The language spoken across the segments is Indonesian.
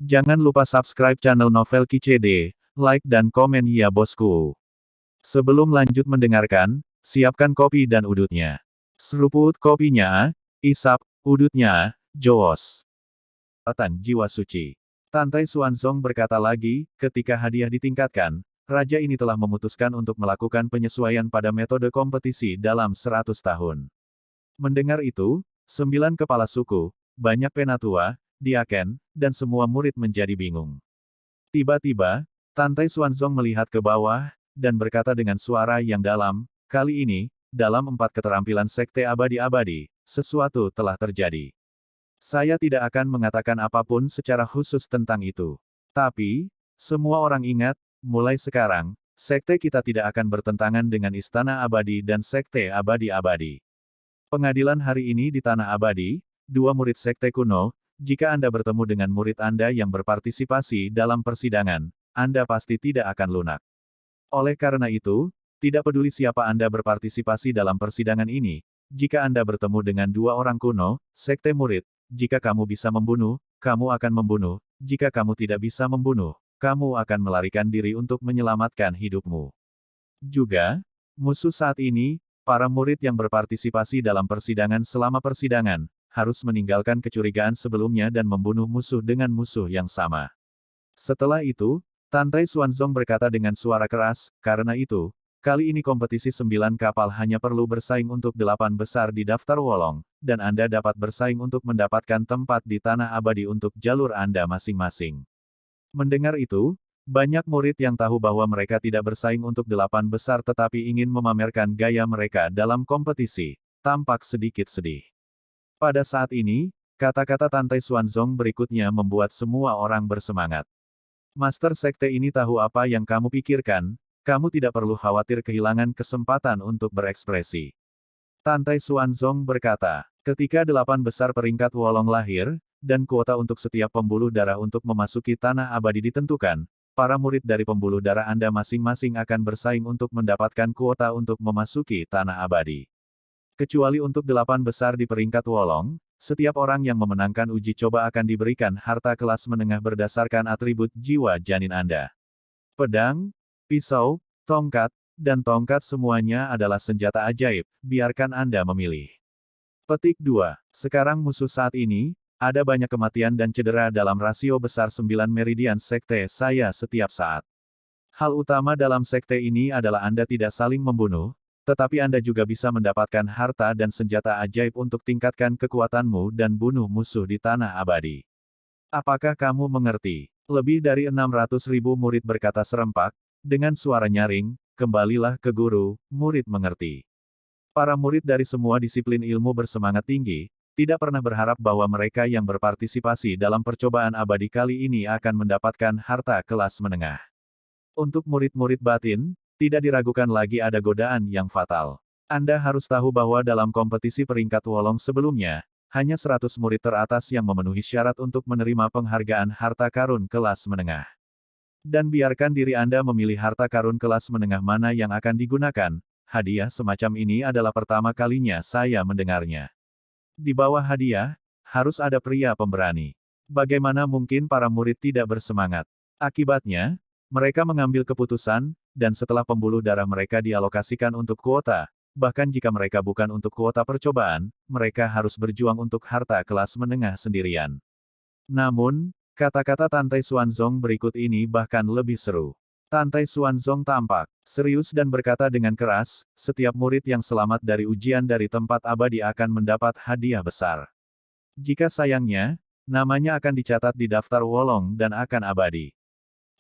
Jangan lupa subscribe channel Novel Kicede, like dan komen ya bosku. Sebelum lanjut mendengarkan, siapkan kopi dan udutnya. Seruput kopinya, isap, udutnya, joos. Jiwa suci. Tantai Xuanzong berkata lagi, ketika hadiah ditingkatkan, raja ini telah memutuskan untuk melakukan penyesuaian pada metode kompetisi dalam 100 tahun. Mendengar itu, 9 kepala suku, banyak penatua, diaken, dan semua murid menjadi bingung. Tiba-tiba, Tantai Xuanzong melihat ke bawah, dan berkata dengan suara yang dalam, kali ini, dalam 4 keterampilan Sekte Abadi-Abadi, sesuatu telah terjadi. Saya tidak akan mengatakan apapun secara khusus tentang itu. Tapi, semua orang ingat, mulai sekarang, Sekte kita tidak akan bertentangan dengan Istana Abadi dan Sekte Abadi-Abadi. Pengadilan hari ini di Tanah Abadi, 2 murid Sekte kuno, jika Anda bertemu dengan murid Anda yang berpartisipasi dalam persidangan, Anda pasti tidak akan lunak. Oleh karena itu, tidak peduli siapa Anda berpartisipasi dalam persidangan ini, jika Anda bertemu dengan 2 orang kuno, Sekte murid, jika kamu bisa membunuh, kamu akan membunuh, jika kamu tidak bisa membunuh, kamu akan melarikan diri untuk menyelamatkan hidupmu. Juga, musuh saat ini, para murid yang berpartisipasi dalam persidangan selama persidangan, harus meninggalkan kecurigaan sebelumnya dan membunuh musuh dengan musuh yang sama. Setelah itu, Tantai Xuanzong berkata dengan suara keras, karena itu, kali ini kompetisi 9 kapal hanya perlu bersaing untuk 8 besar di daftar Wolong, dan Anda dapat bersaing untuk mendapatkan tempat di Tanah Abadi untuk jalur Anda masing-masing. Mendengar itu, banyak murid yang tahu bahwa mereka tidak bersaing untuk 8 besar tetapi ingin memamerkan gaya mereka dalam kompetisi, tampak sedikit sedih. Pada saat ini, kata-kata Tantai Xuanzong berikutnya membuat semua orang bersemangat. Master Sekte ini tahu apa yang kamu pikirkan, kamu tidak perlu khawatir kehilangan kesempatan untuk berekspresi. Tantai Xuanzong berkata, ketika 8 besar peringkat Wolong lahir, dan kuota untuk setiap pembuluh darah untuk memasuki Tanah Abadi ditentukan, para murid dari pembuluh darah Anda masing-masing akan bersaing untuk mendapatkan kuota untuk memasuki Tanah Abadi. Kecuali untuk 8 besar di peringkat Wolong, setiap orang yang memenangkan uji coba akan diberikan harta kelas menengah berdasarkan atribut jiwa janin Anda. Pedang, pisau, tongkat, dan tongkat semuanya adalah senjata ajaib, biarkan Anda memilih. Petik 2. Sekarang musuh saat ini, ada banyak kematian dan cedera dalam rasio besar 9 meridian sekte saya setiap saat. Hal utama dalam sekte ini adalah Anda tidak saling membunuh, tetapi Anda juga bisa mendapatkan harta dan senjata ajaib untuk tingkatkan kekuatanmu dan bunuh musuh di Tanah Abadi. Apakah kamu mengerti? Lebih dari 600.000 murid berkata serempak, dengan suara nyaring, kembalilah ke guru, murid mengerti. Para murid dari semua disiplin ilmu bersemangat tinggi, tidak pernah berharap bahwa mereka yang berpartisipasi dalam percobaan abadi kali ini akan mendapatkan harta kelas menengah. Untuk murid-murid batin, tidak diragukan lagi ada godaan yang fatal. Anda harus tahu bahwa dalam kompetisi peringkat Wolong sebelumnya, hanya 100 murid teratas yang memenuhi syarat untuk menerima penghargaan harta karun kelas menengah. Dan biarkan diri Anda memilih harta karun kelas menengah mana yang akan digunakan, hadiah semacam ini adalah pertama kalinya saya mendengarnya. Di bawah hadiah, harus ada pria pemberani. Bagaimana mungkin para murid tidak bersemangat? Akibatnya, mereka mengambil keputusan, dan setelah pembuluh darah mereka dialokasikan untuk kuota, bahkan jika mereka bukan untuk kuota percobaan, mereka harus berjuang untuk harta kelas menengah sendirian. Namun, kata-kata Tantai Xuanzong berikut ini bahkan lebih seru. Tantai Xuanzong tampak serius dan berkata dengan keras, setiap murid yang selamat dari ujian dari tempat abadi akan mendapat hadiah besar. Jika sayangnya, namanya akan dicatat di daftar Wolong dan akan abadi.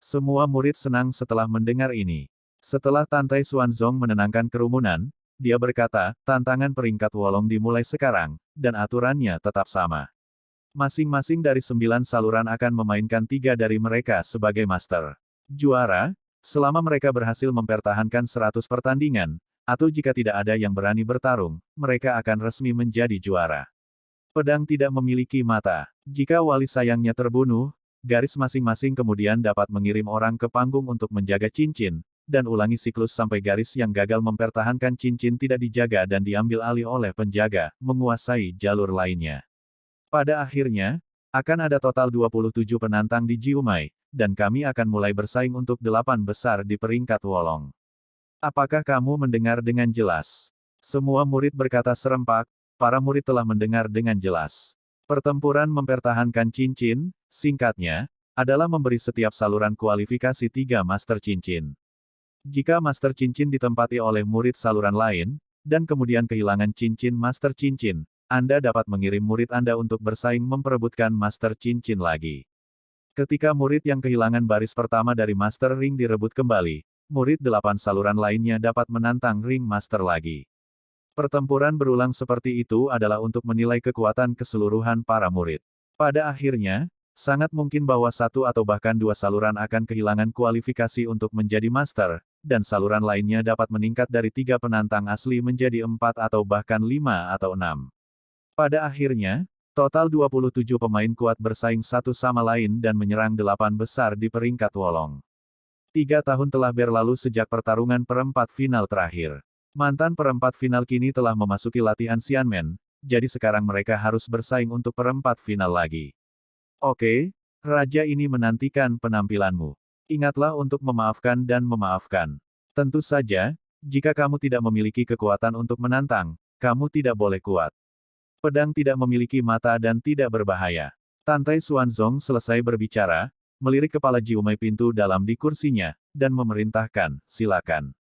Semua murid senang setelah mendengar ini. Setelah Tantai Xuanzong menenangkan kerumunan, dia berkata, tantangan peringkat Wolong dimulai sekarang, dan aturannya tetap sama. Masing-masing dari 9 saluran akan memainkan 3 dari mereka sebagai master. Juara, selama mereka berhasil mempertahankan 100 pertandingan, atau jika tidak ada yang berani bertarung, mereka akan resmi menjadi juara. Pedang tidak memiliki mata. Jika wali sayangnya terbunuh, garis masing-masing kemudian dapat mengirim orang ke panggung untuk menjaga cincin, dan ulangi siklus sampai garis yang gagal mempertahankan cincin tidak dijaga dan diambil alih oleh penjaga, menguasai jalur lainnya. Pada akhirnya, Akan ada total 27 penantang di Jiumai, dan kami akan mulai bersaing untuk 8 besar di peringkat Wolong. Apakah kamu mendengar dengan jelas? Semua murid berkata serempak, para murid telah mendengar dengan jelas. Pertempuran mempertahankan cincin, singkatnya, adalah memberi setiap saluran kualifikasi 3 Master Cincin. Jika Master Cincin ditempati oleh murid saluran lain, dan kemudian kehilangan cincin Master Cincin, Anda dapat mengirim murid Anda untuk bersaing memperebutkan Master Cincin lagi. Ketika murid yang kehilangan baris pertama dari Master Ring direbut kembali, murid 8 saluran lainnya dapat menantang Ring Master lagi. Pertempuran berulang seperti itu adalah untuk menilai kekuatan keseluruhan para murid. Pada akhirnya, sangat mungkin bahwa 1 atau bahkan 2 saluran akan kehilangan kualifikasi untuk menjadi master, dan saluran lainnya dapat meningkat dari 3 penantang asli menjadi 4 atau bahkan 5 atau 6. Pada akhirnya, total 27 pemain kuat bersaing satu sama lain dan menyerang 8 besar di peringkat Wolong. 3 tahun telah berlalu sejak pertarungan perempat final terakhir. Mantan perempat final kini telah memasuki latihan Xianmen, jadi sekarang mereka harus bersaing untuk perempat final lagi. Oke, Raja ini menantikan penampilanmu. Ingatlah untuk memaafkan dan memaafkan. Tentu saja, jika kamu tidak memiliki kekuatan untuk menantang, kamu tidak boleh kuat. Pedang tidak memiliki mata dan tidak berbahaya. Tantai Xuanzong selesai berbicara, melirik kepala Jiumai pintu dalam di kursinya, dan memerintahkan, silakan.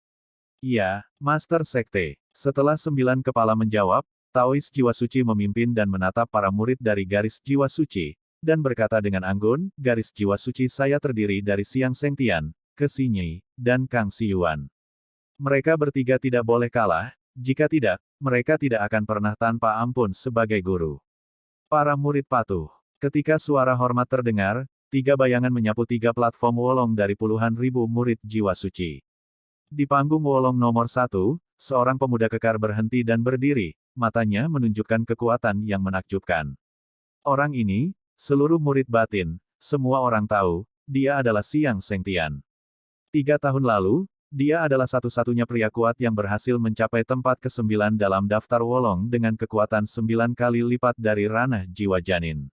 Iya, Master Sekte. Setelah 9 kepala menjawab, Taois Jiwa Suci memimpin dan menatap para murid dari garis Jiwa Suci, dan berkata dengan anggun, garis Jiwa Suci saya terdiri dari Xiang Sengtian, Ke Xinyi, dan Kang Xiyuan. Mereka bertiga tidak boleh kalah, jika tidak, mereka tidak akan pernah tanpa ampun sebagai guru. Para murid patuh. Ketika suara hormat terdengar, 3 bayangan menyapu 3 platform Wolong dari puluhan ribu murid Jiwa Suci. Di panggung Wolong nomor 1, seorang pemuda kekar berhenti dan berdiri, matanya menunjukkan kekuatan yang menakjubkan. Orang ini, seluruh murid batin, semua orang tahu, dia adalah Xiang Sengtian. 3 tahun lalu, dia adalah satu-satunya pria kuat yang berhasil mencapai tempat ke-9 dalam daftar Wolong dengan kekuatan 9 kali lipat dari ranah jiwa janin.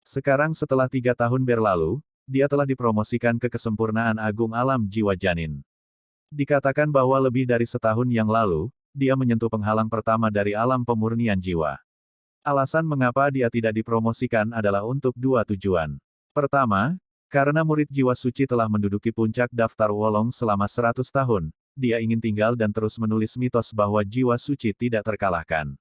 Sekarang setelah 3 tahun berlalu, dia telah dipromosikan ke kesempurnaan agung alam jiwa janin. Dikatakan bahwa lebih dari setahun yang lalu, dia menyentuh penghalang pertama dari alam pemurnian jiwa. Alasan mengapa dia tidak dipromosikan adalah untuk 2 tujuan. Pertama, karena murid jiwa suci telah menduduki puncak daftar Wolong selama 100 tahun, dia ingin tinggal dan terus menulis mitos bahwa jiwa suci tidak terkalahkan.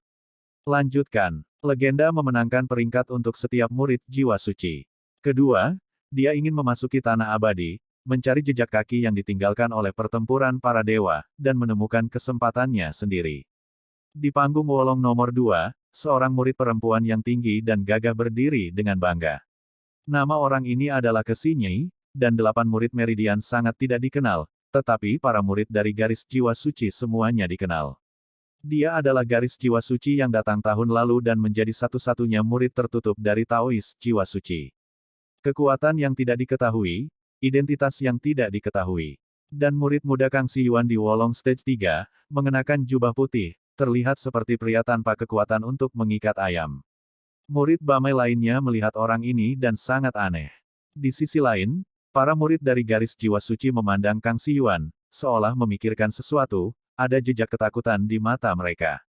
Lanjutkan, legenda memenangkan peringkat untuk setiap murid jiwa suci. Kedua, dia ingin memasuki tanah abadi, mencari jejak kaki yang ditinggalkan oleh pertempuran para dewa, dan menemukan kesempatannya sendiri. Di panggung Wolong nomor 2, seorang murid perempuan yang tinggi dan gagah berdiri dengan bangga. Nama orang ini adalah Ke Xinyi, dan 8 murid Meridian sangat tidak dikenal, tetapi para murid dari garis jiwa suci semuanya dikenal. Dia adalah garis jiwa suci yang datang tahun lalu dan menjadi satu-satunya murid tertutup dari Taois jiwa suci. Kekuatan yang tidak diketahui, identitas yang tidak diketahui. Dan murid muda Kang Xiyuan di Wolong Stage 3, mengenakan jubah putih, terlihat seperti pria tanpa kekuatan untuk mengikat ayam. Murid Bamai lainnya melihat orang ini dan sangat aneh. Di sisi lain, para murid dari garis jiwa suci memandang Kang Xiyuan, seolah memikirkan sesuatu, ada jejak ketakutan di mata mereka.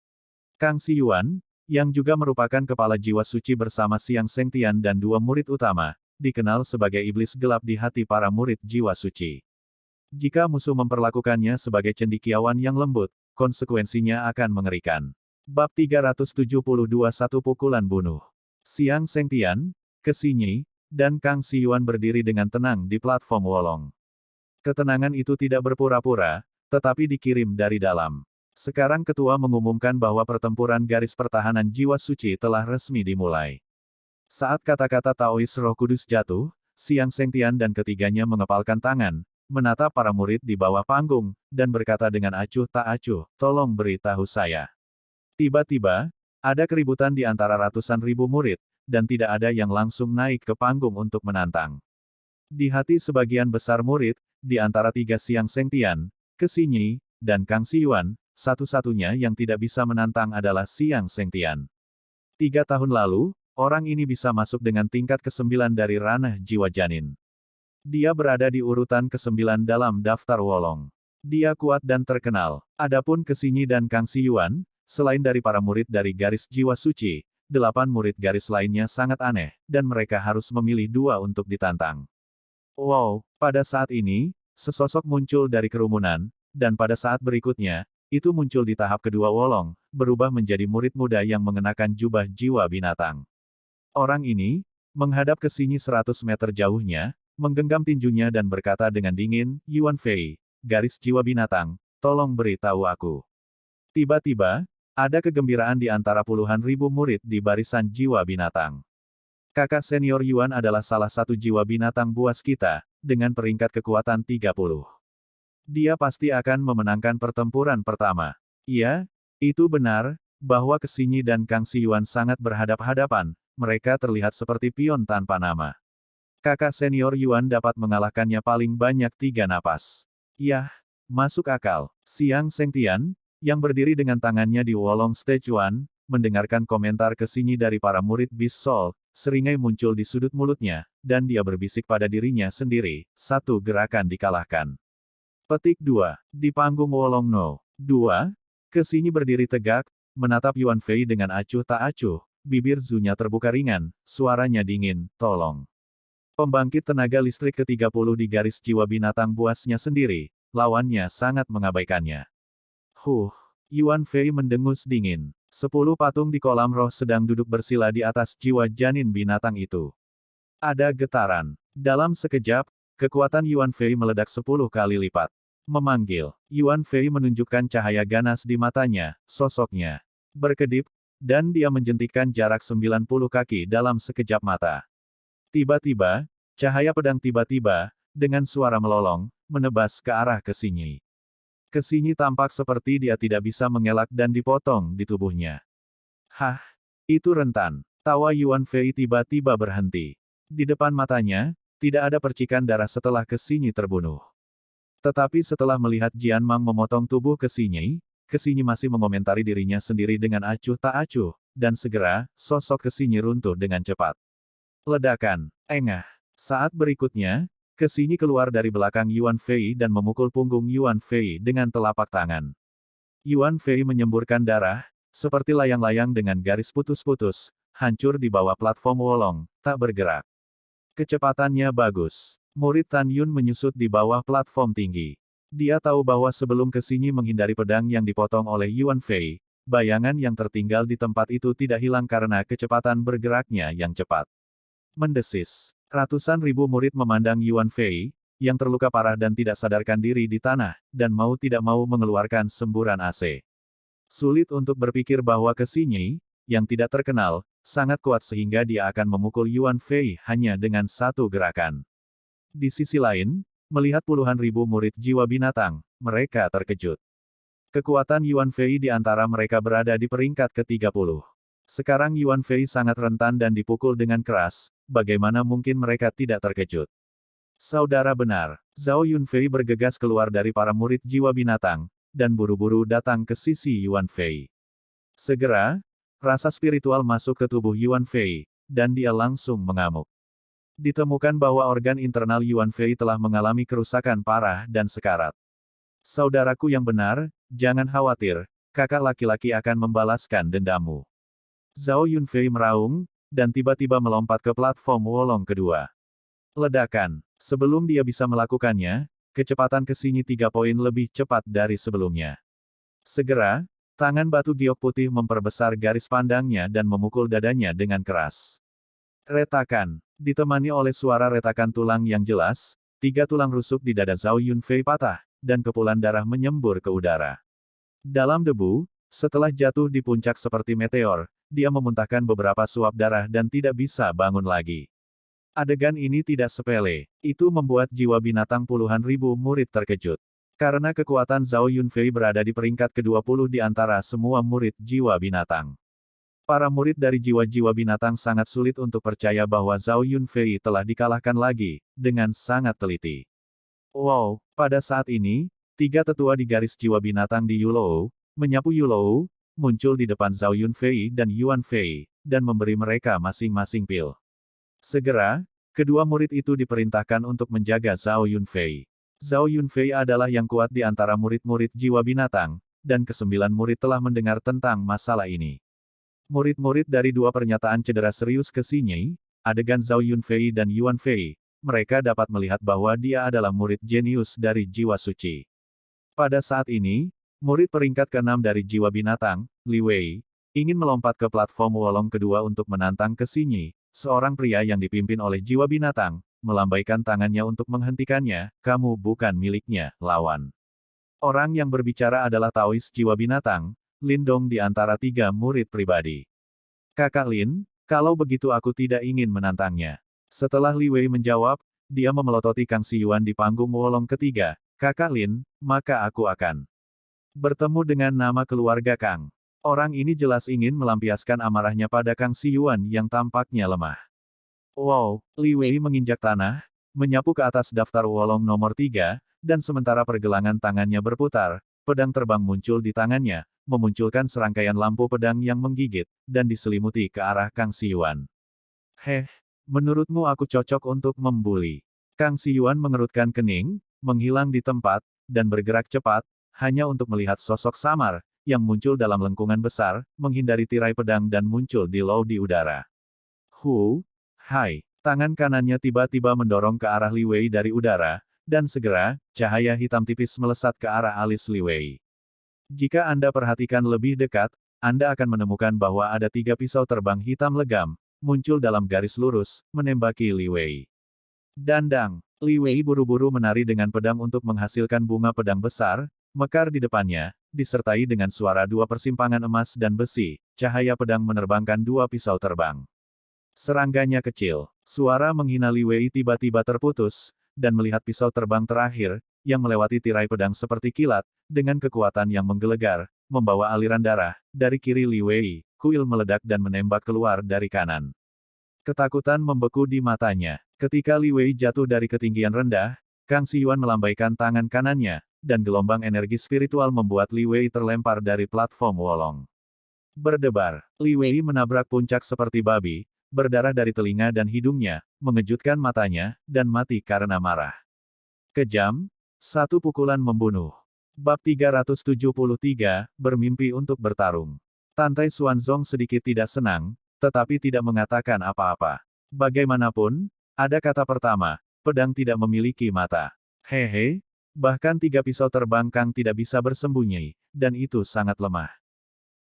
Kang Xiyuan, yang juga merupakan kepala jiwa suci bersama Xiang Sengtian dan 2 murid utama, dikenal sebagai iblis gelap di hati para murid jiwa suci. Jika musuh memperlakukannya sebagai cendekiawan yang lembut, konsekuensinya akan mengerikan. Bab 372 Satu pukulan bunuh. Xiang Sengtian, Ke Xinyi, dan Kang Xiyuan berdiri dengan tenang di platform Wolong. Ketenangan itu tidak berpura-pura, tetapi dikirim dari dalam. Sekarang ketua mengumumkan bahwa pertempuran garis pertahanan jiwa suci telah resmi dimulai. Saat kata-kata Taois Roh Kudus jatuh, Xiang Sengtian dan ketiganya mengepalkan tangan, menatap para murid di bawah panggung, dan berkata dengan acuh tak acuh, tolong beritahu saya. Tiba-tiba, ada keributan di antara ratusan ribu murid, dan tidak ada yang langsung naik ke panggung untuk menantang. Di hati sebagian besar murid, di antara 3 Xiang Sengtian, Ke Xinyi, dan Kang Xiyuan, satu-satunya yang tidak bisa menantang adalah Xiang Sengtian. 3 tahun lalu, Orang ini bisa masuk dengan tingkat ke-9 dari ranah jiwa janin. Dia berada di urutan ke-9 dalam daftar Wolong. Dia kuat dan terkenal. Adapun Kesinyi dan Kang Siyuan, selain dari para murid dari garis jiwa suci, 8 murid garis lainnya sangat aneh, dan mereka harus memilih 2 untuk ditantang. Wow, pada saat ini, sesosok muncul dari kerumunan, dan pada saat berikutnya, itu muncul di tahap kedua Wolong, berubah menjadi murid muda yang mengenakan jubah jiwa binatang. Orang ini, menghadap ke Sinyi 100 meter jauhnya, menggenggam tinjunya dan berkata dengan dingin, Yuan Fei, garis jiwa binatang, tolong beritahu aku. Tiba-tiba, ada kegembiraan di antara puluhan ribu murid di barisan jiwa binatang. Kakak senior Yuan adalah salah satu jiwa binatang buas kita, dengan peringkat kekuatan 30. Dia pasti akan memenangkan pertempuran pertama. Iya, itu benar, bahwa Kesinyi dan Kang Siyuan sangat berhadap-hadapan, mereka terlihat seperti pion tanpa nama. Kakak senior Yuan dapat mengalahkannya paling banyak 3 napas. Yah, masuk akal. Siang Sengtian, yang berdiri dengan tangannya di Wolong Stage 1, mendengarkan komentar Kesinyi dari para murid Beast Soul, seringai muncul di sudut mulutnya, dan dia berbisik pada dirinya sendiri, 1 gerakan dikalahkan. Petik 2. Di panggung Wolong No. 2, Kesinyi berdiri tegak, menatap Yuan Fei dengan acuh tak acuh, bibir Zunya terbuka ringan, suaranya dingin, tolong. Pembangkit tenaga listrik ke-30 di garis jiwa binatang buasnya sendiri, lawannya sangat mengabaikannya. Yuan Fei mendengus dingin. 10 patung di kolam roh sedang duduk bersila di atas jiwa janin binatang itu. Ada getaran. Dalam sekejap, kekuatan Yuan Fei meledak 10 kali lipat. Memanggil. Yuan Fei menunjukkan cahaya ganas di matanya, sosoknya berkedip, dan dia menjentikkan jarak 90 kaki dalam sekejap mata. Tiba-tiba, cahaya pedang tiba-tiba, dengan suara melolong, menebas ke arah Kesinyi. Kesinyi tampak seperti dia tidak bisa mengelak dan dipotong di tubuhnya. Hah, itu rentan. Tawa Yuan Fei tiba-tiba berhenti. Di depan matanya, tidak ada percikan darah setelah Kesinyi terbunuh. Tetapi setelah melihat Jian Mang memotong tubuh Kesinyi masih mengomentari dirinya sendiri dengan acuh tak acuh, dan segera, sosok Kesinyi runtuh dengan cepat. Ledakan. Engah. Saat berikutnya, Kesinyi keluar dari belakang Yuan Fei dan memukul punggung Yuan Fei dengan telapak tangan. Yuan Fei menyemburkan darah, seperti layang-layang dengan garis putus-putus, hancur di bawah platform Wolong, tak bergerak. Kecepatannya bagus. Murid Tan Yun menyusut di bawah platform tinggi. Dia tahu bahwa sebelum Kesinyi menghindari pedang yang dipotong oleh Yuan Fei, bayangan yang tertinggal di tempat itu tidak hilang karena kecepatan bergeraknya yang cepat. Mendesis. Ratusan ribu murid memandang Yuan Fei, yang terluka parah dan tidak sadarkan diri di tanah, dan mau tidak mau mengeluarkan semburan AC. Sulit untuk berpikir bahwa Kesinyi, yang tidak terkenal, sangat kuat sehingga dia akan memukul Yuan Fei hanya dengan 1 gerakan. Di sisi lain, melihat puluhan ribu murid jiwa binatang, mereka terkejut. Kekuatan Yuan Fei di antara mereka berada di peringkat ke-30. Sekarang Yuan Fei sangat rentan dan dipukul dengan keras, bagaimana mungkin mereka tidak terkejut? Saudara benar, Zhao Yunfei bergegas keluar dari para murid jiwa binatang, dan buru-buru datang ke sisi Yuan Fei. Segera, rasa spiritual masuk ke tubuh Yuan Fei, dan dia langsung mengamuk. Ditemukan bahwa organ internal Yuan Fei telah mengalami kerusakan parah dan sekarat. Saudaraku yang benar, jangan khawatir, kakak laki-laki akan membalaskan dendammu. Zhao Yunfei meraung, dan tiba-tiba melompat ke platform Wolong kedua. Ledakan. Sebelum dia bisa melakukannya, kecepatan Kesinyi 3 poin lebih cepat dari sebelumnya. Segera, tangan batu giok putih memperbesar garis pandangnya dan memukul dadanya dengan keras. Retakan. Ditemani oleh suara retakan tulang yang jelas, 3 tulang rusuk di dada Zhao Yunfei patah, dan kepulan darah menyembur ke udara. Dalam debu, setelah jatuh di puncak seperti meteor, dia memuntahkan beberapa suap darah dan tidak bisa bangun lagi. Adegan ini tidak sepele. Itu membuat jiwa binatang puluhan ribu murid terkejut. Karena kekuatan Zhao Yunfei berada di peringkat ke-20 di antara semua murid jiwa binatang. Para murid dari jiwa-jiwa binatang sangat sulit untuk percaya bahwa Zhao Yunfei telah dikalahkan lagi, dengan sangat teliti. Wow, pada saat ini, 3 tetua di garis jiwa binatang di Yulou, menyapu Yulou, muncul di depan Zhao Yunfei dan Yuan Fei, dan memberi mereka masing-masing pil. Segera, kedua murid itu diperintahkan untuk menjaga Zhao Yunfei. Zhao Yunfei adalah yang kuat di antara murid-murid jiwa binatang, dan kesembilan murid telah mendengar tentang masalah ini. Murid-murid dari dua pernyataan cedera serius ke Xinyi, adegan Zhao Yunfei dan Yuan Fei, mereka dapat melihat bahwa dia adalah murid jenius dari jiwa suci. Pada saat ini, murid peringkat ke-6 dari jiwa binatang, Li Wei, ingin melompat ke platform Wolong kedua untuk menantang ke Xinyi, seorang pria yang dipimpin oleh jiwa binatang, melambaikan tangannya untuk menghentikannya, kamu bukan miliknya, lawan. Orang yang berbicara adalah Taois jiwa binatang, Lin Dong di antara tiga murid pribadi. Kakak Lin, kalau begitu aku tidak ingin menantangnya. Setelah Li Wei menjawab, dia memelototi Kang Xiyuan di panggung Wolong ketiga, Kakak Lin, maka aku akan bertemu dengan nama keluarga Kang. Orang ini jelas ingin melampiaskan amarahnya pada Kang Xiyuan yang tampaknya lemah. Wow, Li Wei menginjak tanah, menyapu ke atas daftar Wolong nomor 3, dan sementara pergelangan tangannya berputar, pedang terbang muncul di tangannya, memunculkan serangkaian lampu pedang yang menggigit, dan diselimuti ke arah Kang Xiyuan. Menurutmu aku cocok untuk membuli? Kang Xiyuan mengerutkan kening, menghilang di tempat, dan bergerak cepat, hanya untuk melihat sosok samar, yang muncul dalam lengkungan besar, menghindari tirai pedang dan muncul di low di udara. Hai! Tangan kanannya tiba-tiba mendorong ke arah Li Wei dari udara, dan segera, cahaya hitam tipis melesat ke arah alis Li Wei. Jika Anda perhatikan lebih dekat, Anda akan menemukan bahwa ada 3 pisau terbang hitam legam, muncul dalam garis lurus, menembaki Li Wei. Dandang! Li Wei buru-buru menari dengan pedang untuk menghasilkan bunga pedang besar, mekar di depannya, disertai dengan suara 2 persimpangan emas dan besi, cahaya pedang menerbangkan 2 pisau terbang. Serangganya kecil. Suara menghina Li Wei tiba-tiba terputus, dan melihat pisau terbang terakhir, yang melewati tirai pedang seperti kilat, dengan kekuatan yang menggelegar, membawa aliran darah, dari kiri Li Wei, kuil meledak dan menembak keluar dari kanan. Ketakutan membeku di matanya. Ketika Li Wei jatuh dari ketinggian rendah, Kang Xiyuan melambaikan tangan kanannya, dan gelombang energi spiritual membuat Li Wei terlempar dari platform Wolong. Berdebar, Li Wei menabrak puncak seperti babi, berdarah dari telinga dan hidungnya, mengejutkan matanya, dan mati karena marah. Kejam, satu pukulan membunuh. Bab 373, bermimpi untuk bertarung. Tantai Xuanzong sedikit tidak senang, tetapi tidak mengatakan apa-apa. Bagaimanapun, ada kata pertama, pedang tidak memiliki mata. Bahkan 3 pisau terbang Kang tidak bisa bersembunyi, dan itu sangat lemah.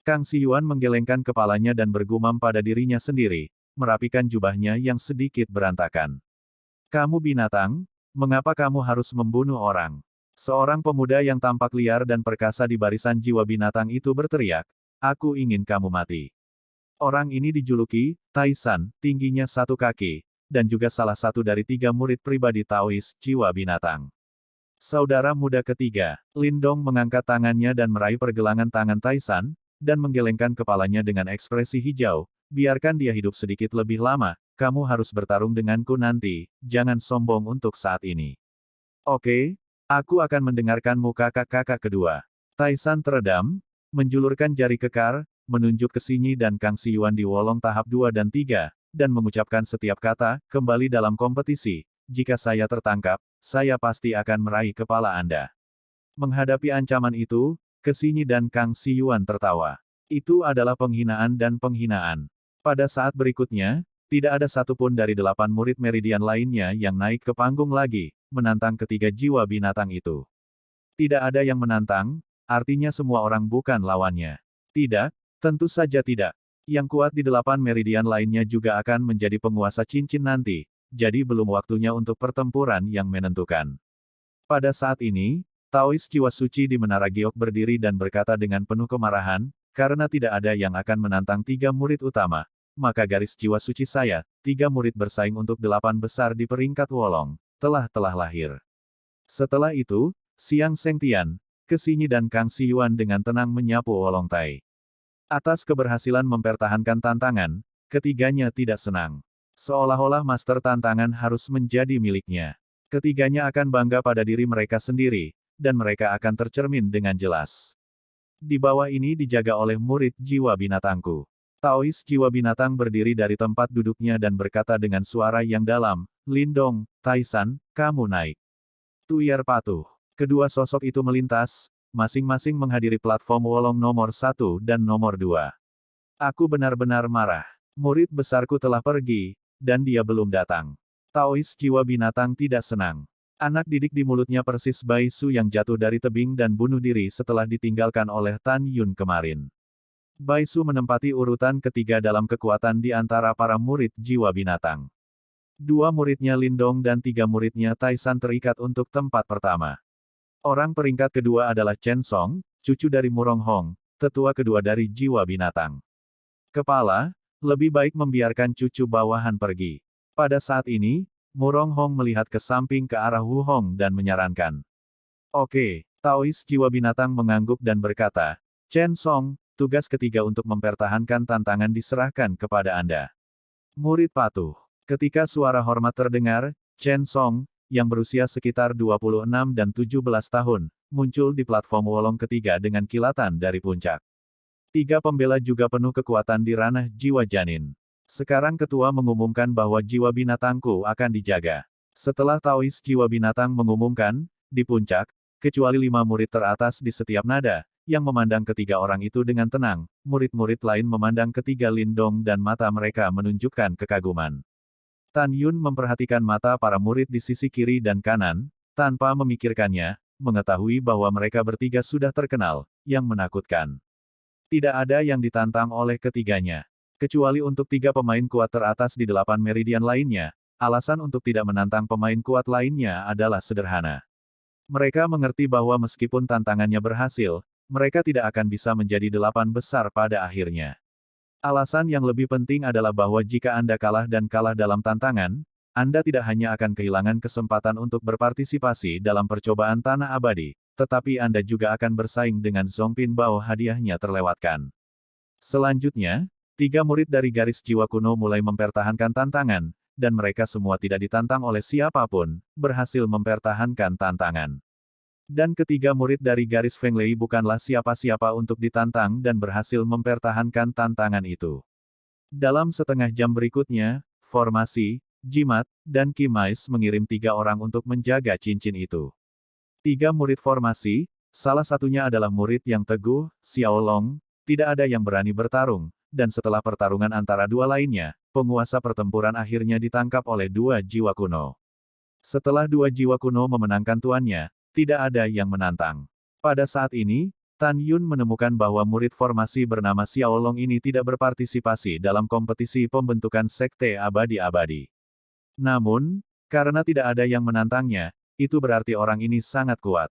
Kang Xiyuan menggelengkan kepalanya dan bergumam pada dirinya sendiri, merapikan jubahnya yang sedikit berantakan. Kamu binatang, mengapa kamu harus membunuh orang? Seorang pemuda yang tampak liar dan perkasa di barisan jiwa binatang itu berteriak, aku ingin kamu mati. Orang ini dijuluki, Taisan, tingginya 1 kaki, dan juga salah satu dari 3 murid pribadi Taois, jiwa binatang. Saudara muda ketiga, Lin Dong mengangkat tangannya dan meraih pergelangan tangan Taisan, dan menggelengkan kepalanya dengan ekspresi hijau, biarkan dia hidup sedikit lebih lama, kamu harus bertarung denganku nanti, jangan sombong untuk saat ini. Oke, aku akan mendengarkanmu kakak-kakak kedua. Taisan teredam, menjulurkan jari kekar, menunjuk ke Xinyi dan Kang Xiyuan di Wolong tahap 2 dan 3, dan mengucapkan setiap kata, kembali dalam kompetisi, jika saya tertangkap, saya pasti akan meraih kepala Anda. Menghadapi ancaman itu, ke Xinyi dan Kang Xiyuan tertawa. Itu adalah penghinaan dan penghinaan. Pada saat berikutnya, tidak ada satupun dari 8 murid meridian lainnya yang naik ke panggung lagi, menantang ketiga jiwa binatang itu. Tidak ada yang menantang, artinya semua orang bukan lawannya. Tidak, tentu saja tidak. Yang kuat di 8 meridian lainnya juga akan menjadi penguasa cincin nanti, jadi belum waktunya untuk pertempuran yang menentukan. Pada saat ini, Taois jiwa suci di Menara Giok berdiri dan berkata dengan penuh kemarahan, karena tidak ada yang akan menantang 3 murid utama, maka garis jiwa suci saya, 3 murid bersaing untuk 8 besar di peringkat Wolong, telah lahir. Setelah itu, Xiang Sengtian, ke Xinyi dan Kang Xiyuan dengan tenang menyapu Wolong Tai. Atas keberhasilan mempertahankan tantangan, ketiganya tidak senang. Seolah-olah master tantangan harus menjadi miliknya. Ketiganya akan bangga pada diri mereka sendiri, dan mereka akan tercermin dengan jelas. Di bawah ini dijaga oleh murid jiwa binatangku. Taois jiwa binatang berdiri dari tempat duduknya dan berkata dengan suara yang dalam, Lindong, Taisan, kamu naik. Tuyer patuh. Kedua sosok itu melintas, masing-masing menghadiri platform Wolong nomor 1 dan nomor 2. Aku benar-benar marah. Murid besarku telah pergi, dan dia belum datang. Taois jiwa binatang tidak senang. Anak didik di mulutnya persis Bai Su yang jatuh dari tebing dan bunuh diri setelah ditinggalkan oleh Tan Yun kemarin. Bai Su menempati urutan ketiga dalam kekuatan di antara para murid jiwa binatang. Dua muridnya Lindong dan tiga muridnya Taisan terikat untuk tempat pertama. Orang peringkat kedua adalah Chen Song, cucu dari Murong Hong, tetua kedua dari jiwa binatang. Kepala, lebih baik membiarkan cucu bawahan pergi. Pada saat ini, Murong Hong melihat ke samping ke arah Wu Hong dan menyarankan. Oke, Taois jiwa binatang mengangguk dan berkata, Chen Song, tugas ketiga untuk mempertahankan tantangan diserahkan kepada Anda. Murid patuh. Ketika suara hormat terdengar, Chen Song, yang berusia sekitar 26 dan 17 tahun, muncul di platform Wolong ketiga dengan kilatan dari puncak. Tiga pembela juga penuh kekuatan di ranah jiwa janin. Sekarang ketua mengumumkan bahwa jiwa binatangku akan dijaga. Setelah Taois jiwa binatang mengumumkan, di puncak, kecuali 5 murid teratas di setiap nada, yang memandang ketiga orang itu dengan tenang, murid-murid lain memandang ketiga Lindong dan mata mereka menunjukkan kekaguman. Tan Yun memperhatikan mata para murid di sisi kiri dan kanan, tanpa memikirkannya, mengetahui bahwa mereka bertiga sudah terkenal, yang menakutkan. Tidak ada yang ditantang oleh ketiganya. Kecuali untuk tiga pemain kuat teratas di 8 meridian lainnya, alasan untuk tidak menantang pemain kuat lainnya adalah sederhana. Mereka mengerti bahwa meskipun tantangannya berhasil, mereka tidak akan bisa menjadi 8 besar pada akhirnya. Alasan yang lebih penting adalah bahwa jika Anda kalah dan kalah dalam tantangan, Anda tidak hanya akan kehilangan kesempatan untuk berpartisipasi dalam percobaan tanah abadi, tetapi Anda juga akan bersaing dengan Zongpin Bao hadiahnya terlewatkan. Selanjutnya, tiga murid dari garis jiwa kuno mulai mempertahankan tantangan, dan mereka semua tidak ditantang oleh siapapun, berhasil mempertahankan tantangan. Dan ketiga murid dari garis Feng Lei bukanlah siapa-siapa untuk ditantang dan berhasil mempertahankan tantangan itu. Dalam setengah jam berikutnya, formasi, jimat, dan Kimais mengirim 3 orang untuk menjaga cincin itu. 3 murid formasi, salah satunya adalah murid yang teguh, Xiao Long, tidak ada yang berani bertarung, dan setelah pertarungan antara dua lainnya, penguasa pertempuran akhirnya ditangkap oleh 2 jiwa kuno. Setelah 2 jiwa kuno memenangkan tuannya, tidak ada yang menantang. Pada saat ini, Tan Yun menemukan bahwa murid formasi bernama Xiao Long ini tidak berpartisipasi dalam kompetisi pembentukan sekte abadi-abadi. Namun, karena tidak ada yang menantangnya, itu berarti orang ini sangat kuat.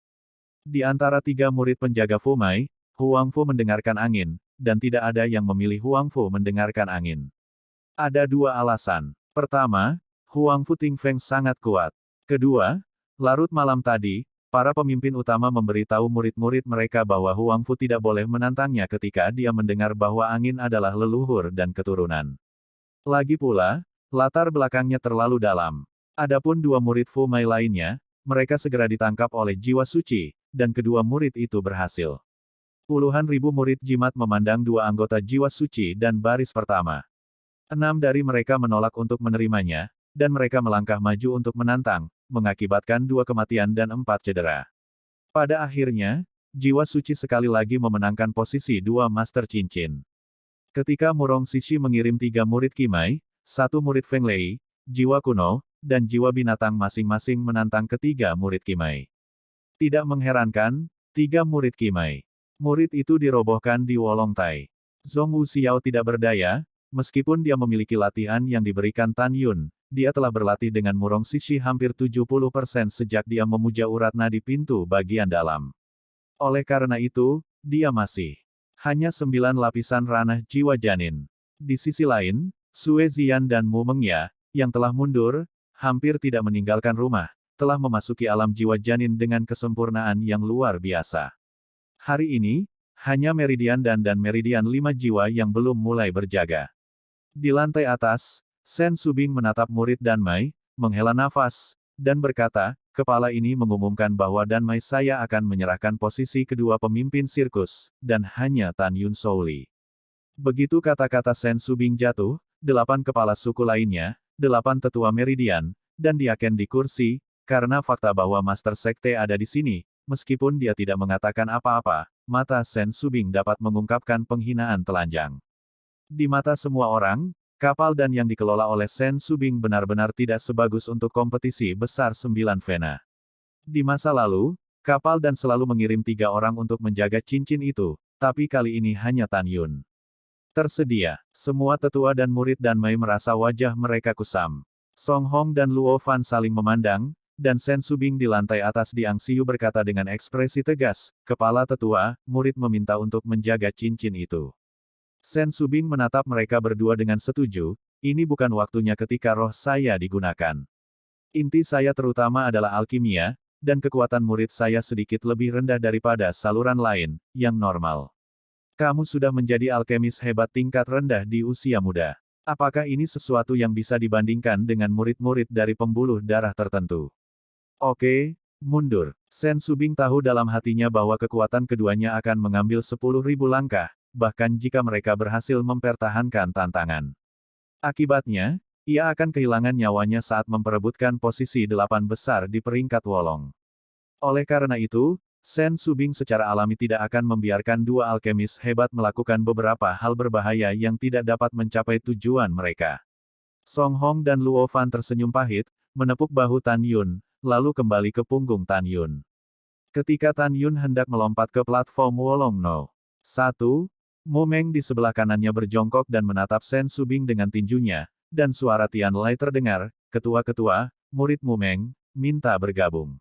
Di antara 3 murid penjaga Fumai, Huang Fu mendengarkan angin, dan tidak ada yang memilih Huang Fu mendengarkan angin. Ada 2 alasan. Pertama, Huang Fu Tingfeng sangat kuat. Kedua, larut malam tadi, para pemimpin utama memberitahu murid-murid mereka bahwa Huang Fu tidak boleh menantangnya ketika dia mendengar bahwa angin adalah leluhur dan keturunan. Lagi pula, latar belakangnya terlalu dalam. Adapun 2 murid Fumai lainnya, mereka segera ditangkap oleh jiwa suci, dan kedua murid itu berhasil. Puluhan ribu murid jimat memandang 2 anggota jiwa suci dan baris pertama. 6 dari mereka menolak untuk menerimanya, dan mereka melangkah maju untuk menantang, mengakibatkan 2 kematian dan 4 cedera. Pada akhirnya, jiwa suci sekali lagi memenangkan posisi 2 Master Cincin. Ketika Murong Sishi mengirim 3 murid Kimai, 1 murid Feng Lei, jiwa kuno, dan jiwa binatang masing-masing menantang ketiga murid Kimai. Tidak mengherankan, 3 murid Kimai. Murid itu dirobohkan di Wolong Tai. Zhong Wuxiao tidak berdaya, meskipun dia memiliki latihan yang diberikan Tan Yun, dia telah berlatih dengan Murong Sishi hampir 70% sejak dia memuja urat nadi pintu bagian dalam. Oleh karena itu, dia masih hanya 9 lapisan ranah jiwa janin. Di sisi lain, Sue Ziyan dan Mu Mengya, yang telah mundur, hampir tidak meninggalkan rumah, telah memasuki alam jiwa janin dengan kesempurnaan yang luar biasa. Hari ini, hanya Meridian dan Meridian 5 jiwa yang belum mulai berjaga. Di lantai atas, Sen Subing menatap murid Danmai, menghela nafas, dan berkata, kepala ini mengumumkan bahwa Danmai saya akan menyerahkan posisi kedua pemimpin sirkus, dan hanya Tan Yun Souli. Begitu kata-kata Sen Subing jatuh, 8 kepala suku lainnya, 8 tetua Meridian, dan Diaken di kursi, karena fakta bahwa Master Sekte ada di sini, meskipun dia tidak mengatakan apa-apa, mata Sen Subing dapat mengungkapkan penghinaan telanjang. Di mata semua orang, kapal dan yang dikelola oleh Sen Subing benar-benar tidak sebagus untuk kompetisi besar 9 Vena. Di masa lalu, kapal dan selalu mengirim 3 orang untuk menjaga cincin itu, tapi kali ini hanya Tan Yun. Tersedia. Semua tetua dan murid Danmai merasa wajah mereka kusam. Song Hong dan Luo Fan saling memandang, dan Sen Subing di lantai atas di Angsiu berkata dengan ekspresi tegas, kepala tetua, murid meminta untuk menjaga cincin itu. Sen Subing menatap mereka berdua dengan setuju, ini bukan waktunya ketika roh saya digunakan. Inti saya terutama adalah alkimia, dan kekuatan murid saya sedikit lebih rendah daripada saluran lain, yang normal. Kamu sudah menjadi alkemis hebat tingkat rendah di usia muda. Apakah ini sesuatu yang bisa dibandingkan dengan murid-murid dari pembuluh darah tertentu? Oke, mundur. Sen Subing tahu dalam hatinya bahwa kekuatan keduanya akan mengambil 10.000 langkah, bahkan jika mereka berhasil mempertahankan tantangan. Akibatnya, ia akan kehilangan nyawanya saat memperebutkan posisi 8 besar di peringkat Wolong. Oleh karena itu, Sen Subing secara alami tidak akan membiarkan dua alkemis hebat melakukan beberapa hal berbahaya yang tidak dapat mencapai tujuan mereka. Song Hong dan Luo Fan tersenyum pahit, menepuk bahu Tan Yun, lalu kembali ke punggung Tan Yun. Ketika Tan Yun hendak melompat ke platform Wolong No. 1, Mu Meng di sebelah kanannya berjongkok dan menatap Sen Subing dengan tinjunya, dan suara Tian Lai terdengar, ketua-ketua, murid Mu Meng, minta bergabung.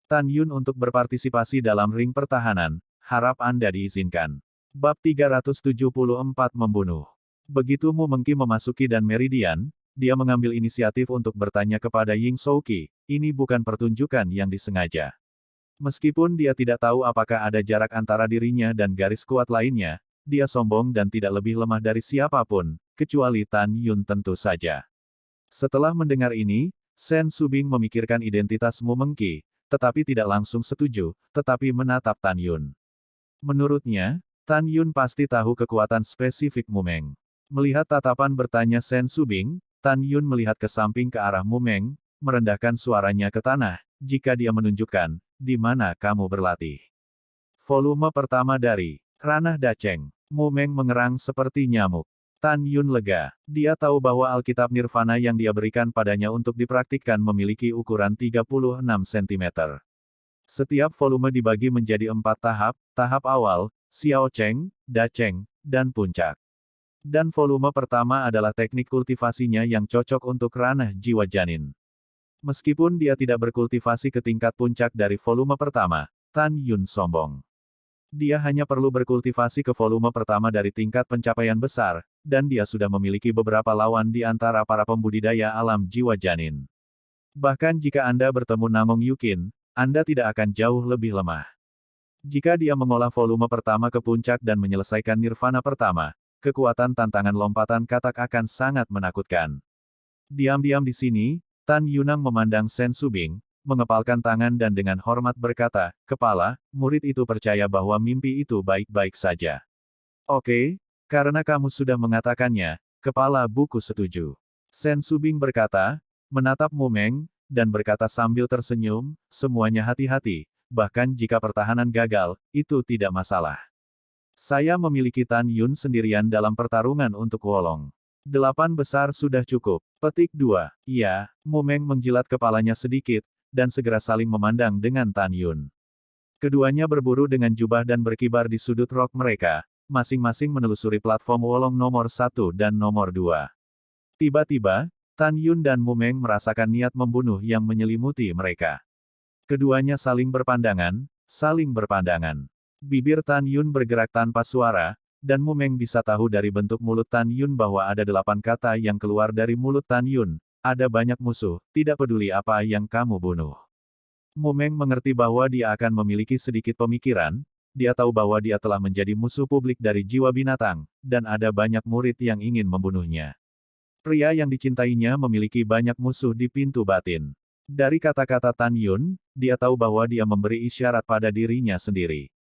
Tan Yun untuk berpartisipasi dalam ring pertahanan, harap Anda diizinkan. Bab 374 Membunuh. Begitu Mu Mengki memasuki Dan Meridian, dia mengambil inisiatif untuk bertanya kepada Ying Souqi, ini bukan pertunjukan yang disengaja. Meskipun dia tidak tahu apakah ada jarak antara dirinya dan garis kuat lainnya, dia sombong dan tidak lebih lemah dari siapapun, kecuali Tan Yun tentu saja. Setelah mendengar ini, Sen Subing memikirkan identitas Mu Mengki, tetapi tidak langsung setuju, tetapi menatap Tan Yun. Menurutnya, Tan Yun pasti tahu kekuatan spesifik Mu Meng. Melihat tatapan bertanya Sen Subing, Tan Yun melihat ke samping ke arah Mu Meng, merendahkan suaranya ke tanah, jika dia menunjukkan, di mana kamu berlatih. Volume pertama dari Ranah Daceng. Mu Meng mengerang seperti nyamuk. Tan Yun lega. Dia tahu bahwa Alkitab Nirvana yang dia berikan padanya untuk dipraktikkan memiliki ukuran 36 cm. Setiap volume dibagi menjadi 4 tahap, tahap awal, Xiao Cheng, Da Cheng, dan puncak. Dan volume pertama adalah teknik kultivasinya yang cocok untuk ranah jiwa janin. Meskipun dia tidak berkultivasi ke tingkat puncak dari volume pertama, Tan Yun sombong. Dia hanya perlu berkultivasi ke volume pertama dari tingkat pencapaian besar, dan dia sudah memiliki beberapa lawan di antara para pembudidaya alam jiwa janin. Bahkan jika Anda bertemu Namong Yukin, Anda tidak akan jauh lebih lemah. Jika dia mengolah volume pertama ke puncak dan menyelesaikan nirvana pertama, kekuatan tantangan lompatan katak akan sangat menakutkan. Diam-diam di sini, Tan Yunang memandang Sen Subing, mengepalkan tangan dan dengan hormat berkata, kepala, murid itu percaya bahwa mimpi itu baik-baik saja. Oke, karena kamu sudah mengatakannya, kepala buku setuju. Sen Subing berkata, menatap Mu Meng, dan berkata sambil tersenyum, semuanya hati-hati, bahkan jika pertahanan gagal, itu tidak masalah. Saya memiliki Tan Yun sendirian dalam pertarungan untuk Wolong. 8 besar sudah cukup. Petik 2. Iya, Mu Meng menjilat kepalanya sedikit, dan segera saling memandang dengan Tan Yun. Keduanya berburu dengan jubah dan berkibar di sudut rok mereka, masing-masing menelusuri platform Wolong nomor 1 dan nomor 2. Tiba-tiba, Tan Yun dan Mu Meng merasakan niat membunuh yang menyelimuti mereka. Keduanya saling berpandangan, Bibir Tan Yun bergerak tanpa suara, dan Mu Meng bisa tahu dari bentuk mulut Tan Yun bahwa ada 8 kata yang keluar dari mulut Tan Yun. Ada banyak musuh, tidak peduli apa yang kamu bunuh. Mu Meng mengerti bahwa dia akan memiliki sedikit pemikiran, dia tahu bahwa dia telah menjadi musuh publik dari jiwa binatang, dan ada banyak murid yang ingin membunuhnya. Pria yang dicintainya memiliki banyak musuh di pintu batin. Dari kata-kata Tan Yun, dia tahu bahwa dia memberi isyarat pada dirinya sendiri.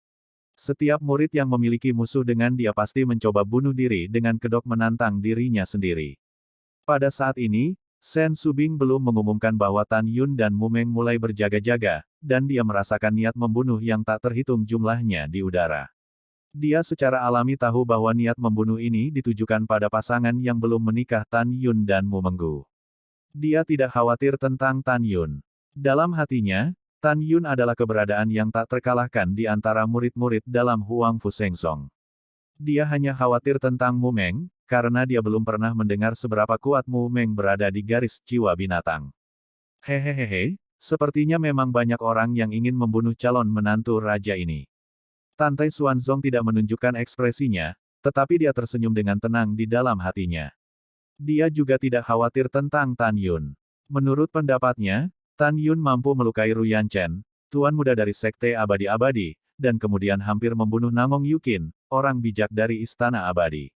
Setiap murid yang memiliki musuh dengan dia pasti mencoba bunuh diri dengan kedok menantang dirinya sendiri. Pada saat ini, Sen Subing belum mengumumkan bahwa Tan Yun dan Mumeng mulai berjaga-jaga, dan dia merasakan niat membunuh yang tak terhitung jumlahnya di udara. Dia secara alami tahu bahwa niat membunuh ini ditujukan pada pasangan yang belum menikah Tan Yun dan Mumenggu. Dia tidak khawatir tentang Tan Yun. Dalam hatinya, Tan Yun adalah keberadaan yang tak terkalahkan di antara murid-murid dalam Huang Fu Sengsong. Dia hanya khawatir tentang Mumeng, karena dia belum pernah mendengar seberapa kuat Mumeng berada di garis jiwa binatang. Hehehe, sepertinya memang banyak orang yang ingin membunuh calon menantu raja ini. Tante Xuanzong tidak menunjukkan ekspresinya, tetapi dia tersenyum dengan tenang di dalam hatinya. Dia juga tidak khawatir tentang Tan Yun. Menurut pendapatnya, Tan Yun mampu melukai Ruyan Chen, tuan muda dari Sekte Abadi-Abadi, dan kemudian hampir membunuh Namong Yukin, orang bijak dari Istana Abadi.